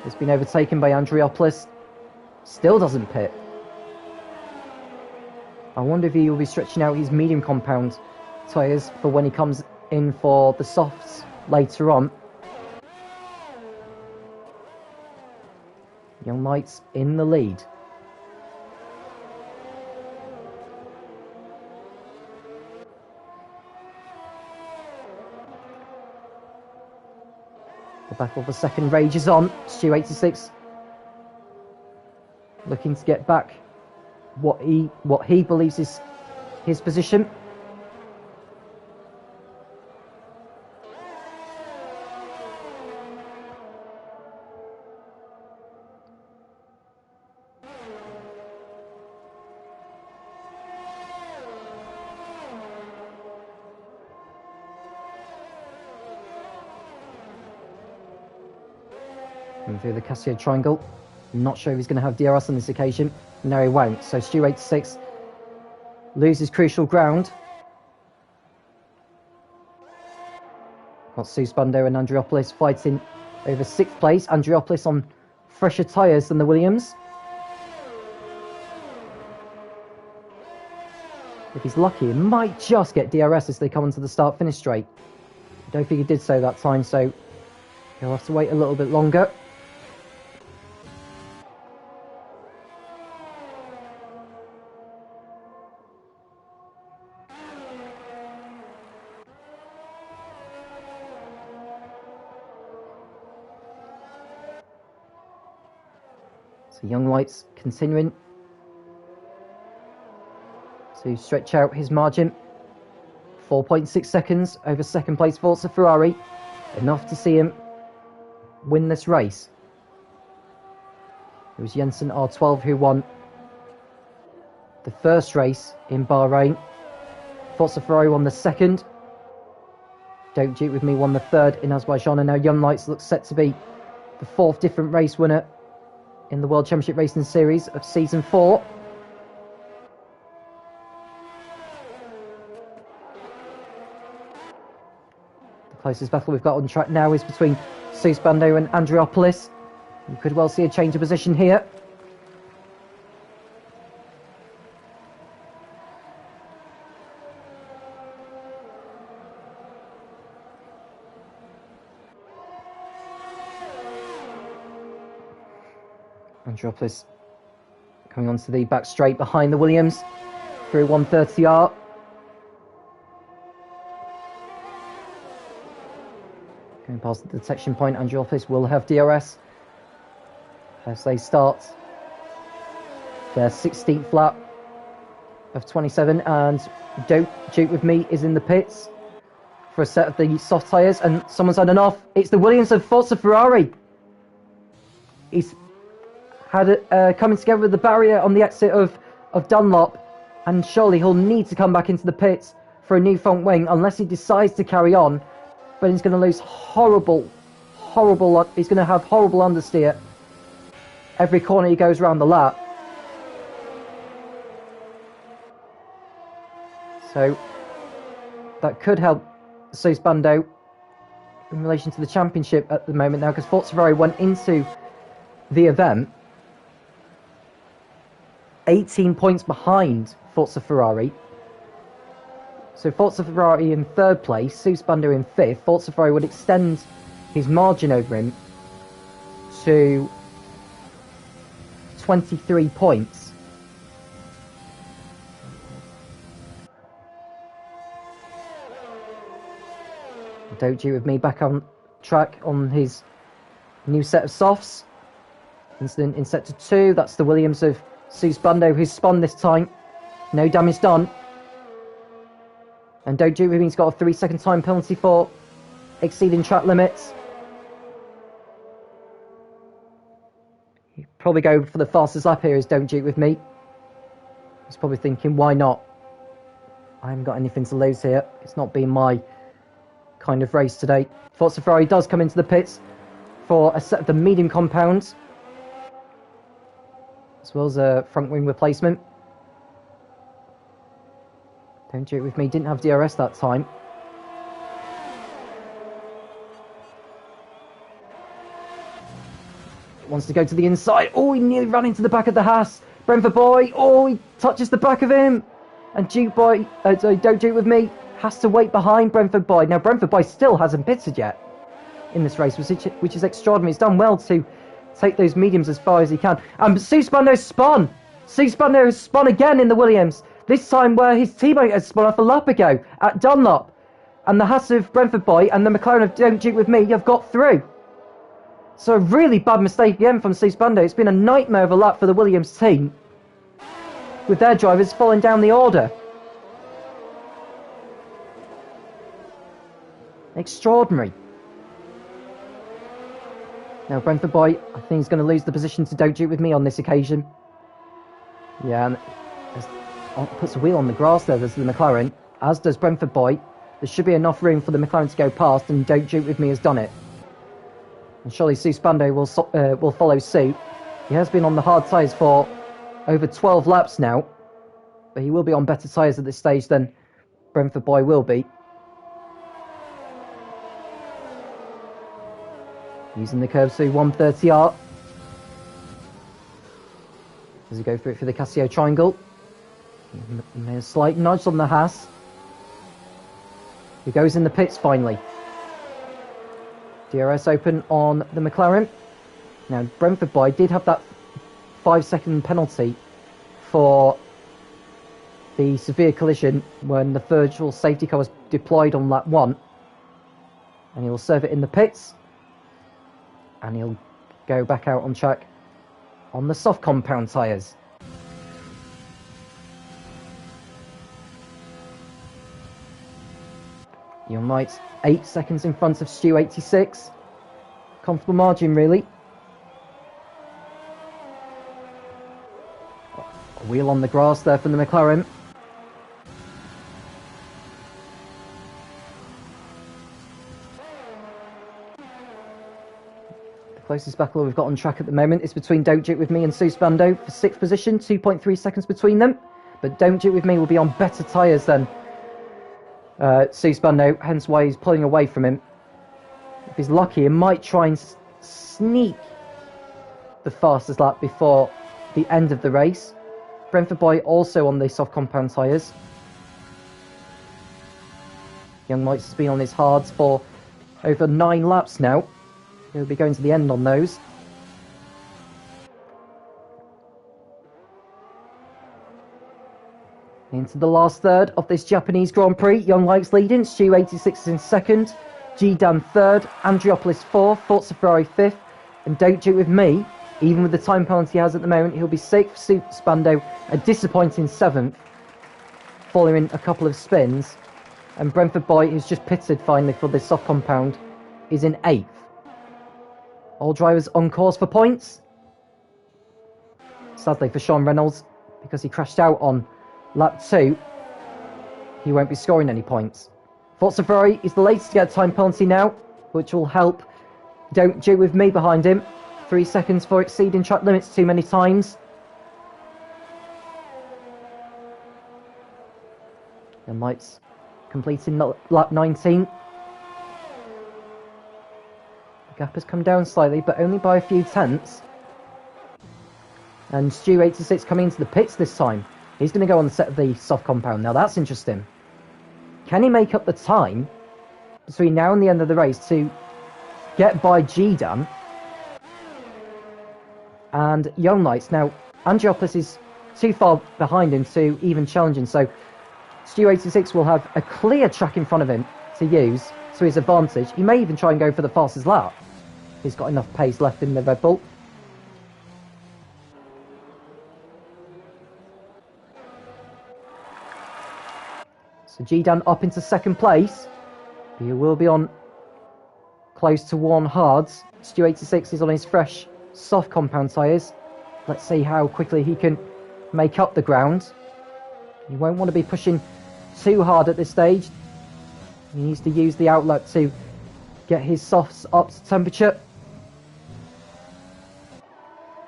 has been overtaken by Andriopoulos. Still doesn't pit. I wonder if he will be stretching out his medium compound tyres for when he comes in for the softs later on. Young Lights in the lead. The battle for second rages on. Stu86 looking to get back what he believes is his position. And through the Casio triangle. Not sure if he's going to have DRS on this occasion. No, he won't. So Stu86 loses crucial ground. Got Stu Spando and Andriopoulos fighting over 6th place. Andriopoulos on fresher tyres than the Williams. If he's lucky, he might just get DRS as they come onto the start-finish straight. I don't think he did so that time, so he'll have to wait a little bit longer. So Young Lights continuing to stretch out his margin. 4.6 seconds over second place Forza Ferrari. Enough to see him win this race. It was Jensen R12 who won the first race in Bahrain. Forza Ferrari won the second. Don't Duke With Me won the third in Azerbaijan. And now Young Lights looks set to be the 4th different race winner in the World Championship Racing Series of Season 4. The closest battle we've got on track now is between Stu Spando and Andriopoulos. You could well see a change of position here. Andriopoulos coming onto the back straight behind the Williams through 130R. Going past the detection point, Andriopoulos will have DRS as they start their 16th lap of 27, and Don't Duke With Me is in the pits for a set of the soft tyres, and someone's had enough. It's the Williams of Forza Ferrari. He's coming together with the barrier on the exit of Dunlop, and surely he'll need to come back into the pits for a new front wing unless he decides to carry on. But he's going to lose horrible, he's going to have horrible understeer every corner he goes around the lap. So that could help Suspando in relation to the championship at the moment now, because Forza Ferrari went into the event 18 points behind Forza Ferrari. So Forza Ferrari in third place, Suspando in fifth. Forza Ferrari would extend his margin over him to 23 points. Don't you with me back on track on his new set of softs. Incident in sector 2, that's the Williams of Suspando who's spun this time. No damage done. And don't you with me, he's got a 3-second time penalty for exceeding track limits. He'd probably go for the fastest lap here is Don't Duke with me. He's probably thinking, why not? I haven't got anything to lose here. It's not been my kind of race today. Forza Ferrari does come into the pits for a set of the medium compounds, as well as a front wing replacement. Don't do it with me, didn't have DRS that time. Wants to go to the inside. Oh, he nearly ran into the back of the Haas. Brentford boy, oh, he touches the back of him. And Duke boy, don't do it with me, has to wait behind Brentford boy. Now, Brentford boy still hasn't pitted yet in this race, which is extraordinary. He's done well to take those mediums as far as he can. And Suspando spun. Suspando has spun again in the Williams. This time where his teammate has spun off a lap ago at Dunlop. And the Haas of Brentford boy and the McLaren of Don't Duke with me have got through. So a really bad mistake again from Suspando. It's been a nightmare of a lap for the Williams team, with their drivers falling down the order. Extraordinary. Now Brentford boy, I think he's going to lose the position to Don't Duke with me on this occasion. Yeah, and puts a wheel on the grass there, there's the McLaren, as does Brentford boy. There should be enough room for the McLaren to go past, and Don't Duke with me has done it. And surely Suspando will follow suit. He has been on the hard tyres for over 12 laps now, but he will be on better tyres at this stage than Brentford boy will be. Using the curves through 130R. As he go through it for the Casio triangle. He made a slight nudge on the Haas. He goes in the pits finally. DRS open on the McLaren. Now, Brentford boy did have that 5-second penalty for the severe collision when the virtual safety car was deployed on lap 1. And he'll serve it in the pits. And he'll go back out on track on the soft compound tyres. Young Knights 8 seconds in front of Stu 86. Comfortable margin, really. A wheel on the grass there from the McLaren. The closest battle we've got on track at the moment is between Don't Duke with me and Suspando for 6th position, 2.3 seconds between them. But Don't Duke with me will be on better tyres than Suspando, hence why he's pulling away from him. If he's lucky, he might try and sneak the fastest lap before the end of the race. Brentford boy also on the soft compound tyres. Young Mites has been on his hards for over 9 laps now. He'll be going to the end on those. Into the last third of this Japanese Grand Prix. Young Lights leading, Stu 86 is in second, G-Dan third, Andriopoulos fourth, Forza Ferrari fifth, and Don't Duke with me, even with the time penalty he has at the moment, he'll be sixth, Suspando a disappointing 7th, following a couple of spins, and Brentford boy, who's just pitted finally for this soft compound, is in 8th. All drivers on course for points. sadly for Sean Reynolds, because he crashed out on lap 2, he won't be scoring any points. Forza Ferrari is the latest to get a time penalty now, which will help. Don't do with me behind him. 3 seconds for exceeding track limits too many times. And Mike's completing lap 19. The gap has come down slightly, but only by a few tenths. And Stu86 coming into the pits this time. He's going to go on the set of the soft compound. Now that's interesting. Can he make up the time between now and the end of the race to get by G-Dan and Young Knights? Now, Andriopoulos is too far behind him to even challenge him, so Stu86 will have a clear track in front of him to use to his advantage. He may even try and go for the fastest lap. He's got enough pace left in the Red Bull. So G-Dan up into second place. He will be on close to 1 hards. Stu86 is on his fresh soft compound tyres. Let's see how quickly he can make up the ground. He won't want to be pushing too hard at this stage. He needs to use the outlet to get his softs up to temperature.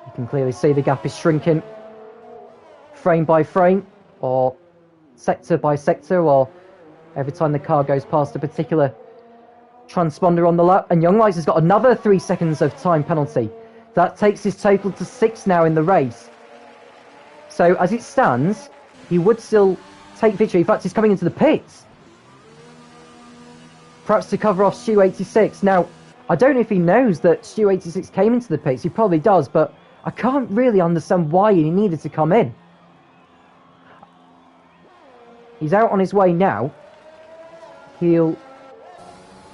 You can clearly see the gap is shrinking frame by frame, or sector by sector, or every time the car goes past a particular transponder on the lap. And Young Lights has got another 3 seconds of time penalty. That takes his total to 6 now in the race. So as it stands, he would still take victory. In fact, he's coming into the pits, perhaps to cover off Stu86. Now, I don't know if he knows that Stu86 came into the pits. He probably does, but I can't really understand why he needed to come in. He's out on his way now. He'll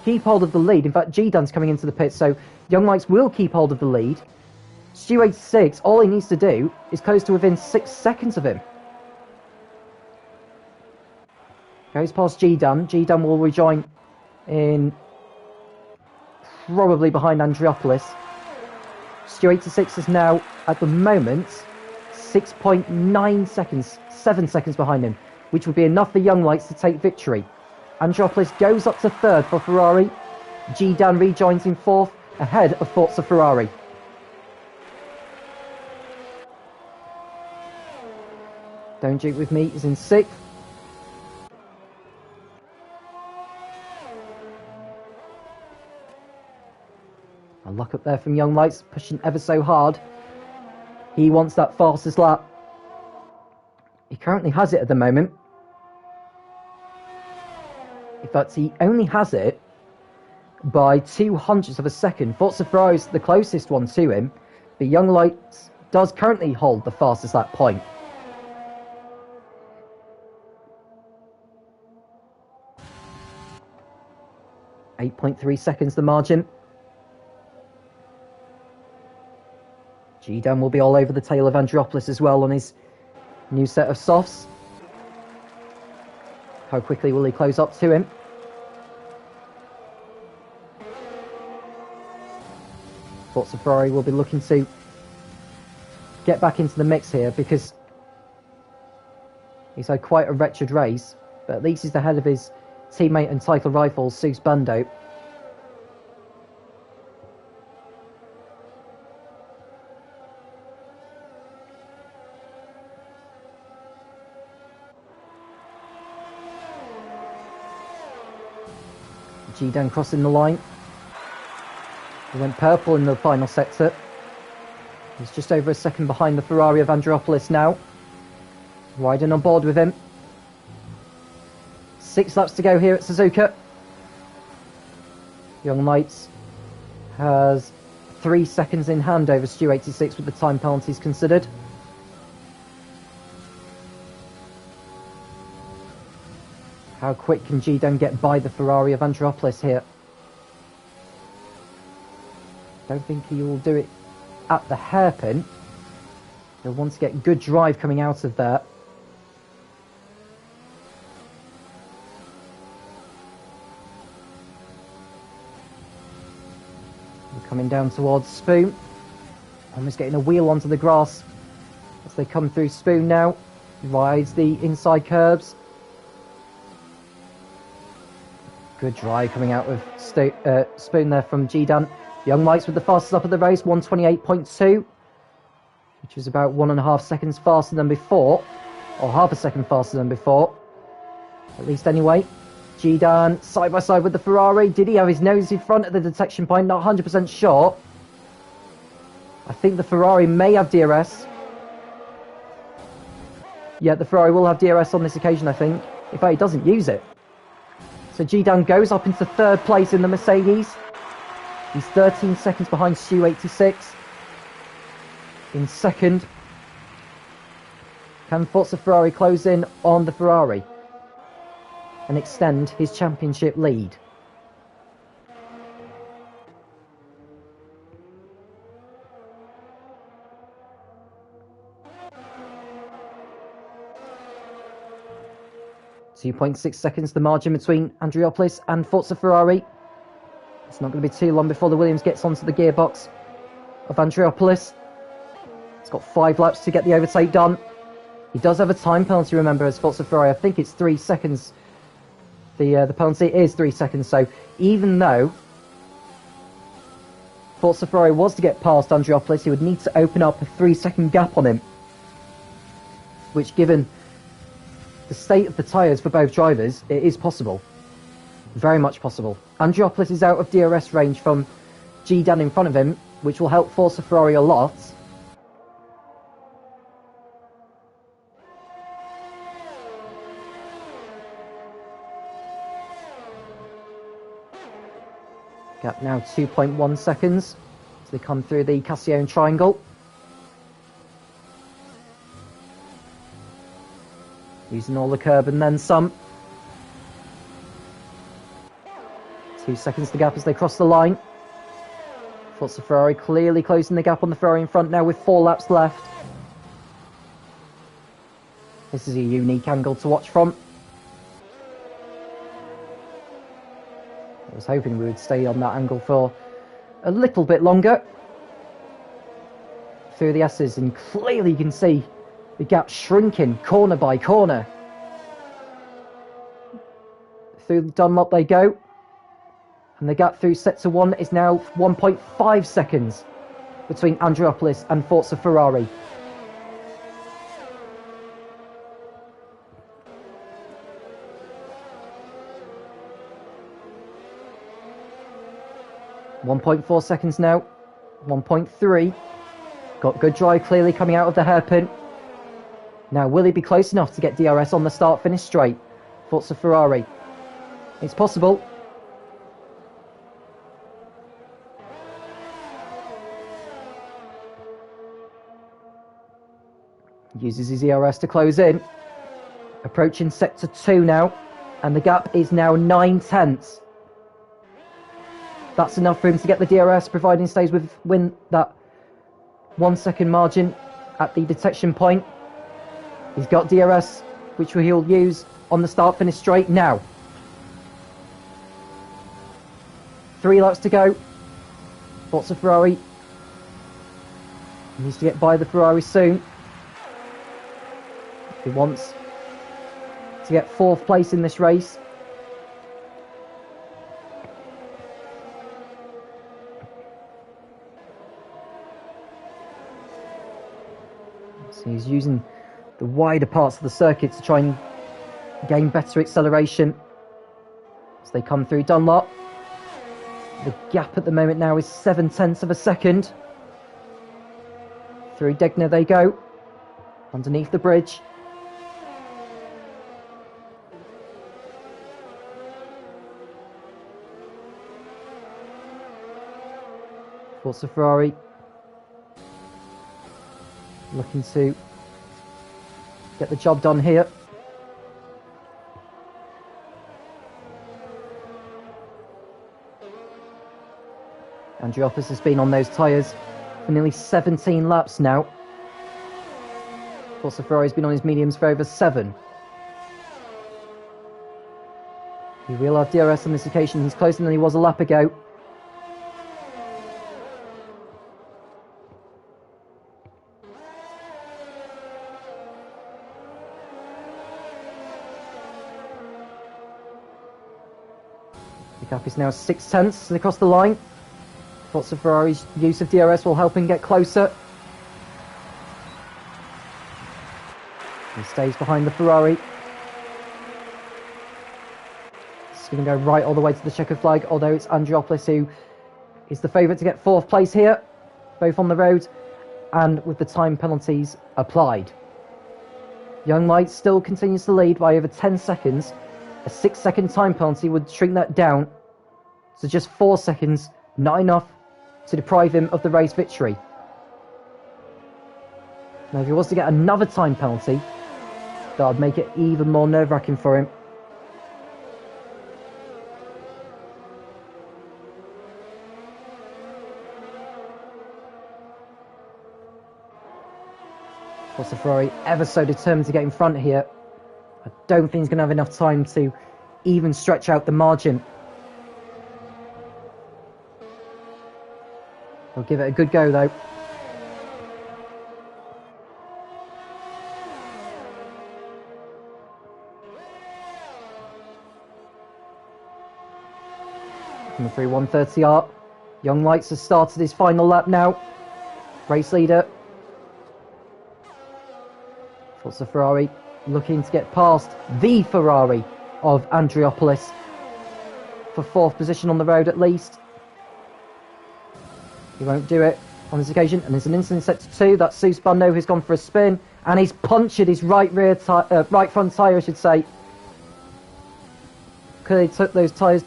keep hold of the lead. In fact, G-Dan's coming into the pits, so Young Lights will keep hold of the lead. Stu86, all he needs to do is close to within 6 seconds of him. Goes past G-Dan. G-Dan will rejoin in probably behind Andriopoulos. Stu86 is now, at the moment, 6.9 seconds, 7 seconds behind him, which would be enough for Young Lights to take victory. Andriopoulos goes up to 3rd for Ferrari. G-Dan rejoins in 4th, ahead of Forza Ferrari. Don't Joke With Me is in 6th. A lock up there from Young Lights, pushing ever so hard. He wants that fastest lap. He currently has it at the moment. In fact, he only has it by 0.02 of a second. Forza Ferrari is the closest one to him, but Young Lights does currently hold the fastest lap point. .3 seconds the margin. G-Dan will be all over the tail of Andriopoulos as well on his new set of softs. How quickly will he close up to him? Forza Ferrari will be looking to get back into the mix here, because he's had quite a wretched race, but at least he's ahead of his teammate and title rival, Seuss Bando. G-Dan crossing the line. He went purple in the final sector. He's just over a second behind the Ferrari of Andriopoulos now. Riding on board with him. 6 laps to go here at Suzuka. Young Lights has 3 seconds in hand over Stu86 with the time penalties considered. How quick can G-Dan get by the Ferrari of Andriopoulos here? Don't think he will do it at the hairpin. He'll want to get good drive coming out of there. We're coming down towards Spoon. Almost getting a wheel onto the grass As they come through Spoon now, rides the inside curbs. Good drive coming out of Spoon there from G-Dan. Young Mike's with the fastest up of the race, 128.2, which was about 1.5 seconds faster than before, or half a second faster than before, at least anyway. G-Dan side by side with the Ferrari. Did he have his nose in front at the detection point? Not 100% sure. I think the Ferrari may have DRS. Yeah, the Ferrari will have DRS on this occasion, I think. In fact, he doesn't use it. So G-Dan goes up into third place in the Mercedes. He's 13 seconds behind Stu 86. In second. Can Forza Ferrari close in on the Ferrari and extend his championship lead? .6 seconds the margin between Andreopoulos and Forza Ferrari. It's not going to be too long before the Williams gets onto the gearbox of Andreopoulos. He's got 5 laps to get the overtake done. He does have a time penalty, remember, as Forza Ferrari. I think it's 3 seconds. The penalty is 3 seconds. So even though Forza Ferrari was to get past Andreopoulos, he would need to open up a 3-second gap on him, which, given the state of the tyres for both drivers, it is possible. Very much possible. Andreopoulos is out of DRS range from G-Dan in front of him, which will help Forza Ferrari a lot. Gap now 2.1 seconds as they come through the Cassillon triangle. Using all the curb and then some. 2 seconds to gap as they cross the line. Forza Ferrari clearly closing the gap on the Ferrari in front now with 4 laps left. This is a unique angle to watch from. I was hoping we would stay on that angle for a little bit longer. Through the S's, and clearly you can see the gap shrinking corner by corner. Through the Dunlop they go. And the gap through Sector 1 is now 1.5 seconds between Andreopoulos and Forza Ferrari. .4 seconds now. 1.3. Got good drive clearly coming out of the hairpin. Now, will he be close enough to get DRS on the start-finish straight? Forza Ferrari. It's possible. Uses his ERS to close in. Approaching Sector 2 now. And the gap is now 9 tenths. That's enough for him to get the DRS, providing he stays within that 1 second margin at the detection point. He's got DRS, which he'll use on the start-finish straight now. 3 laps to go. Forza Ferrari needs to get by the Ferrari soon if he wants to get 4th place in this race. So he's using the wider parts of the circuit to try and gain better acceleration as they come through Dunlop. The gap at the moment now is 7 tenths of a second. Through Degner they go, underneath the bridge. Forza Ferrari looking to get the job done here. Andreopoulos has been on those tyres for nearly 17 laps now. Forza Ferrari's been on his mediums for over 7. He will have DRS on this occasion. He's closer than he was a lap ago. The gap is now 0.6 across the line. Forza Ferrari's use of DRS will help him get closer. He stays behind the Ferrari. It's going to go right all the way to the checker flag, although it's Andriopoulos who is the favourite to get 4th place here, both on the road and with the time penalties applied. Young Lights still continues to lead by over 10 seconds. A 6-second time penalty would shrink that down to just 4 seconds, not enough to deprive him of the race victory. Now, if he was to get another time penalty, that would make it even more nerve-wracking for him. What's the Ferrari ever so determined to get in front here? I don't think he's going to have enough time to even stretch out the margin. He'll give it a good go though. Coming through 130R. Young Lights has started his final lap now. Race leader. Forza Ferrari looking to get past the Ferrari of Andriopoulos for 4th position on the road at least. He won't do it on this occasion, and there's an incident set to 2. That's Seuss Bando who's gone for a spin, and he's punctured his right front tyre, I should say. Clearly took those tyres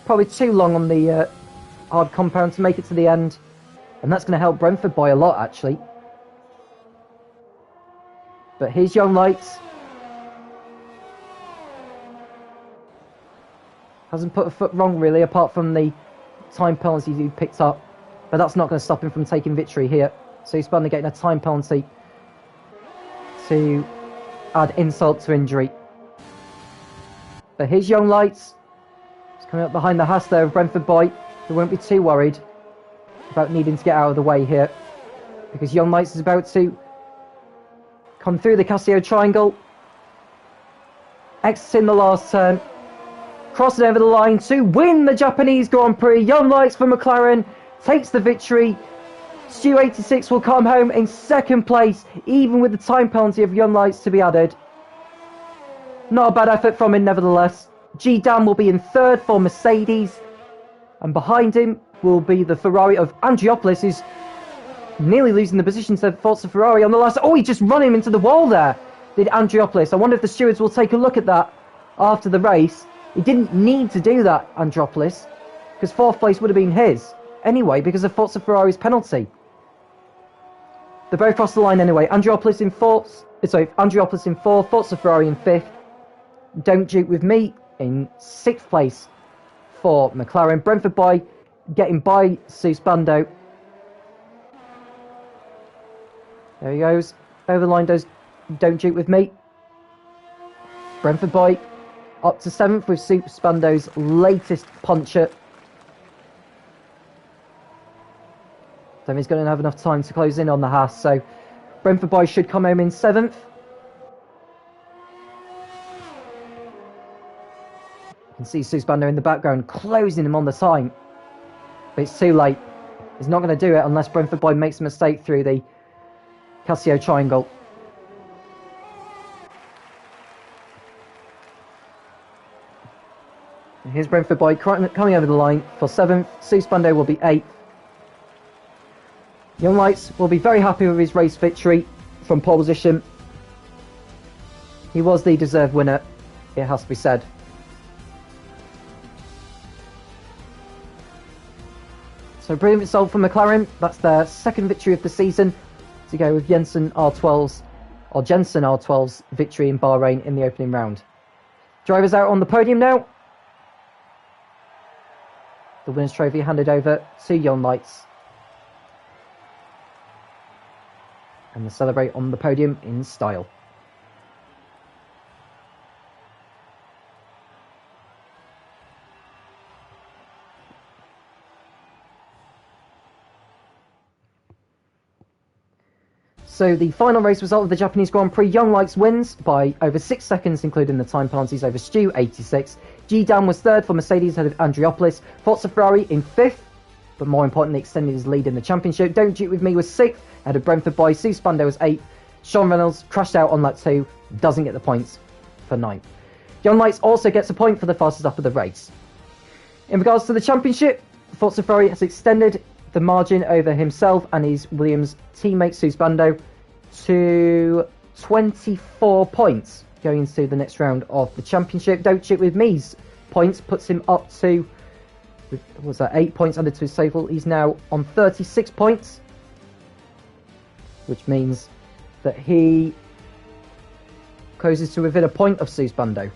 probably too long on the hard compound to make it to the end, and that's going to help Brentford by a lot actually. But here's Young Lights. Hasn't put a foot wrong really, apart from the time penalties he picked up. But that's not going to stop him from taking victory here. So he's finally getting a time penalty to add insult to injury. But here's Young Lights. He's coming up behind the Haas there of Brentford boy, who won't be too worried about needing to get out of the way here, because Young Lights is about to come through the Casio triangle, exiting the last turn, crossing over the line to win the Japanese Grand Prix. Young Lights for McLaren takes the victory. Stu86 will come home in 2nd place, even with the time penalty of Young Lights to be added. Not a bad effort from him nevertheless. G Dan will be in 3rd for Mercedes, and behind him will be the Ferrari of Andriopoulos, who's nearly losing the position to Forza Ferrari on the last... Oh, he just run him into the wall there, did Andriopoulos. I wonder if the stewards will take a look at that after the race. He didn't need to do that, Andriopoulos, because 4th place would have been his anyway because of Forza Ferrari's penalty. They both crossed the line anyway. Andriopoulos in 4th, Forza Ferrari in 5th. Don't Duke With Me in 6th place for McLaren. Brentford boy getting by Seuss Bando. There he goes. Over the line goes Don't Duke With Me. Brentford boy up to 7th with Seuss Bando's latest puncher. Don't think he's going to have enough time to close in on the Haas, so Brentford boy should come home in 7th. You can see Seuss Bando in the background closing him on the time, but it's too late. He's not going to do it unless Brentford boy makes a mistake through the Casio triangle. Here's Brentford boy coming over the line for 7th. Seuss Bando will be 8th. Young Lights will be very happy with his race victory from pole position. He was the deserved winner, it has to be said. So brilliant result for McLaren. That's their 2nd victory of the season, to go with Jensen R12's victory in Bahrain in the opening round. Drivers out on the podium now. The winner's trophy handed over to Young Lights. And they celebrate on the podium in style. So the final race result of the Japanese Grand Prix, Young Lights wins by over 6 seconds, including the time penalties over Stu, 86. G-Dan was third for Mercedes ahead of Andreopoulos. Forza Ferrari in fifth, but more importantly extended his lead in the championship. Don't Duke With Me was sixth ahead of Brentford Boy. Sue Spando was eighth. Sean Reynolds crashed out on lap 2, doesn't get the points for ninth. Young Lights also gets a point for the fastest lap of the race. In regards to the championship, Forza Ferrari has extended the margin over himself and his Williams teammate Sue Spando to 24 points going into the next round of the championship. Don't Cheat With Me's points puts him up to, what was that, 8 points under to his total. He's now on 36 points, which means that he closes to within a point of Sue Spando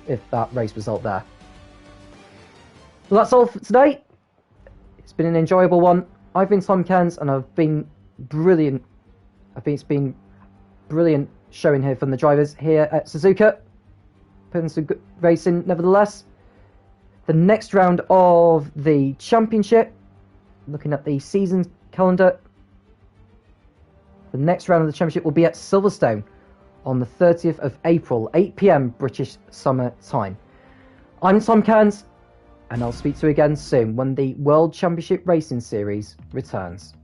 if that race result there. Well, that's all for today. It's been an enjoyable one. I've been Tom Cairns and I've been brilliant. It's been brilliant showing here from the drivers here at Suzuka. Putting some good racing nevertheless. The next round of the championship, looking at the season calendar, the next round of the championship will be at Silverstone on the 30th of April, 8 PM British Summer Time. I'm Tom Cairns, and I'll speak to you again soon when the World Championship Racing Series returns.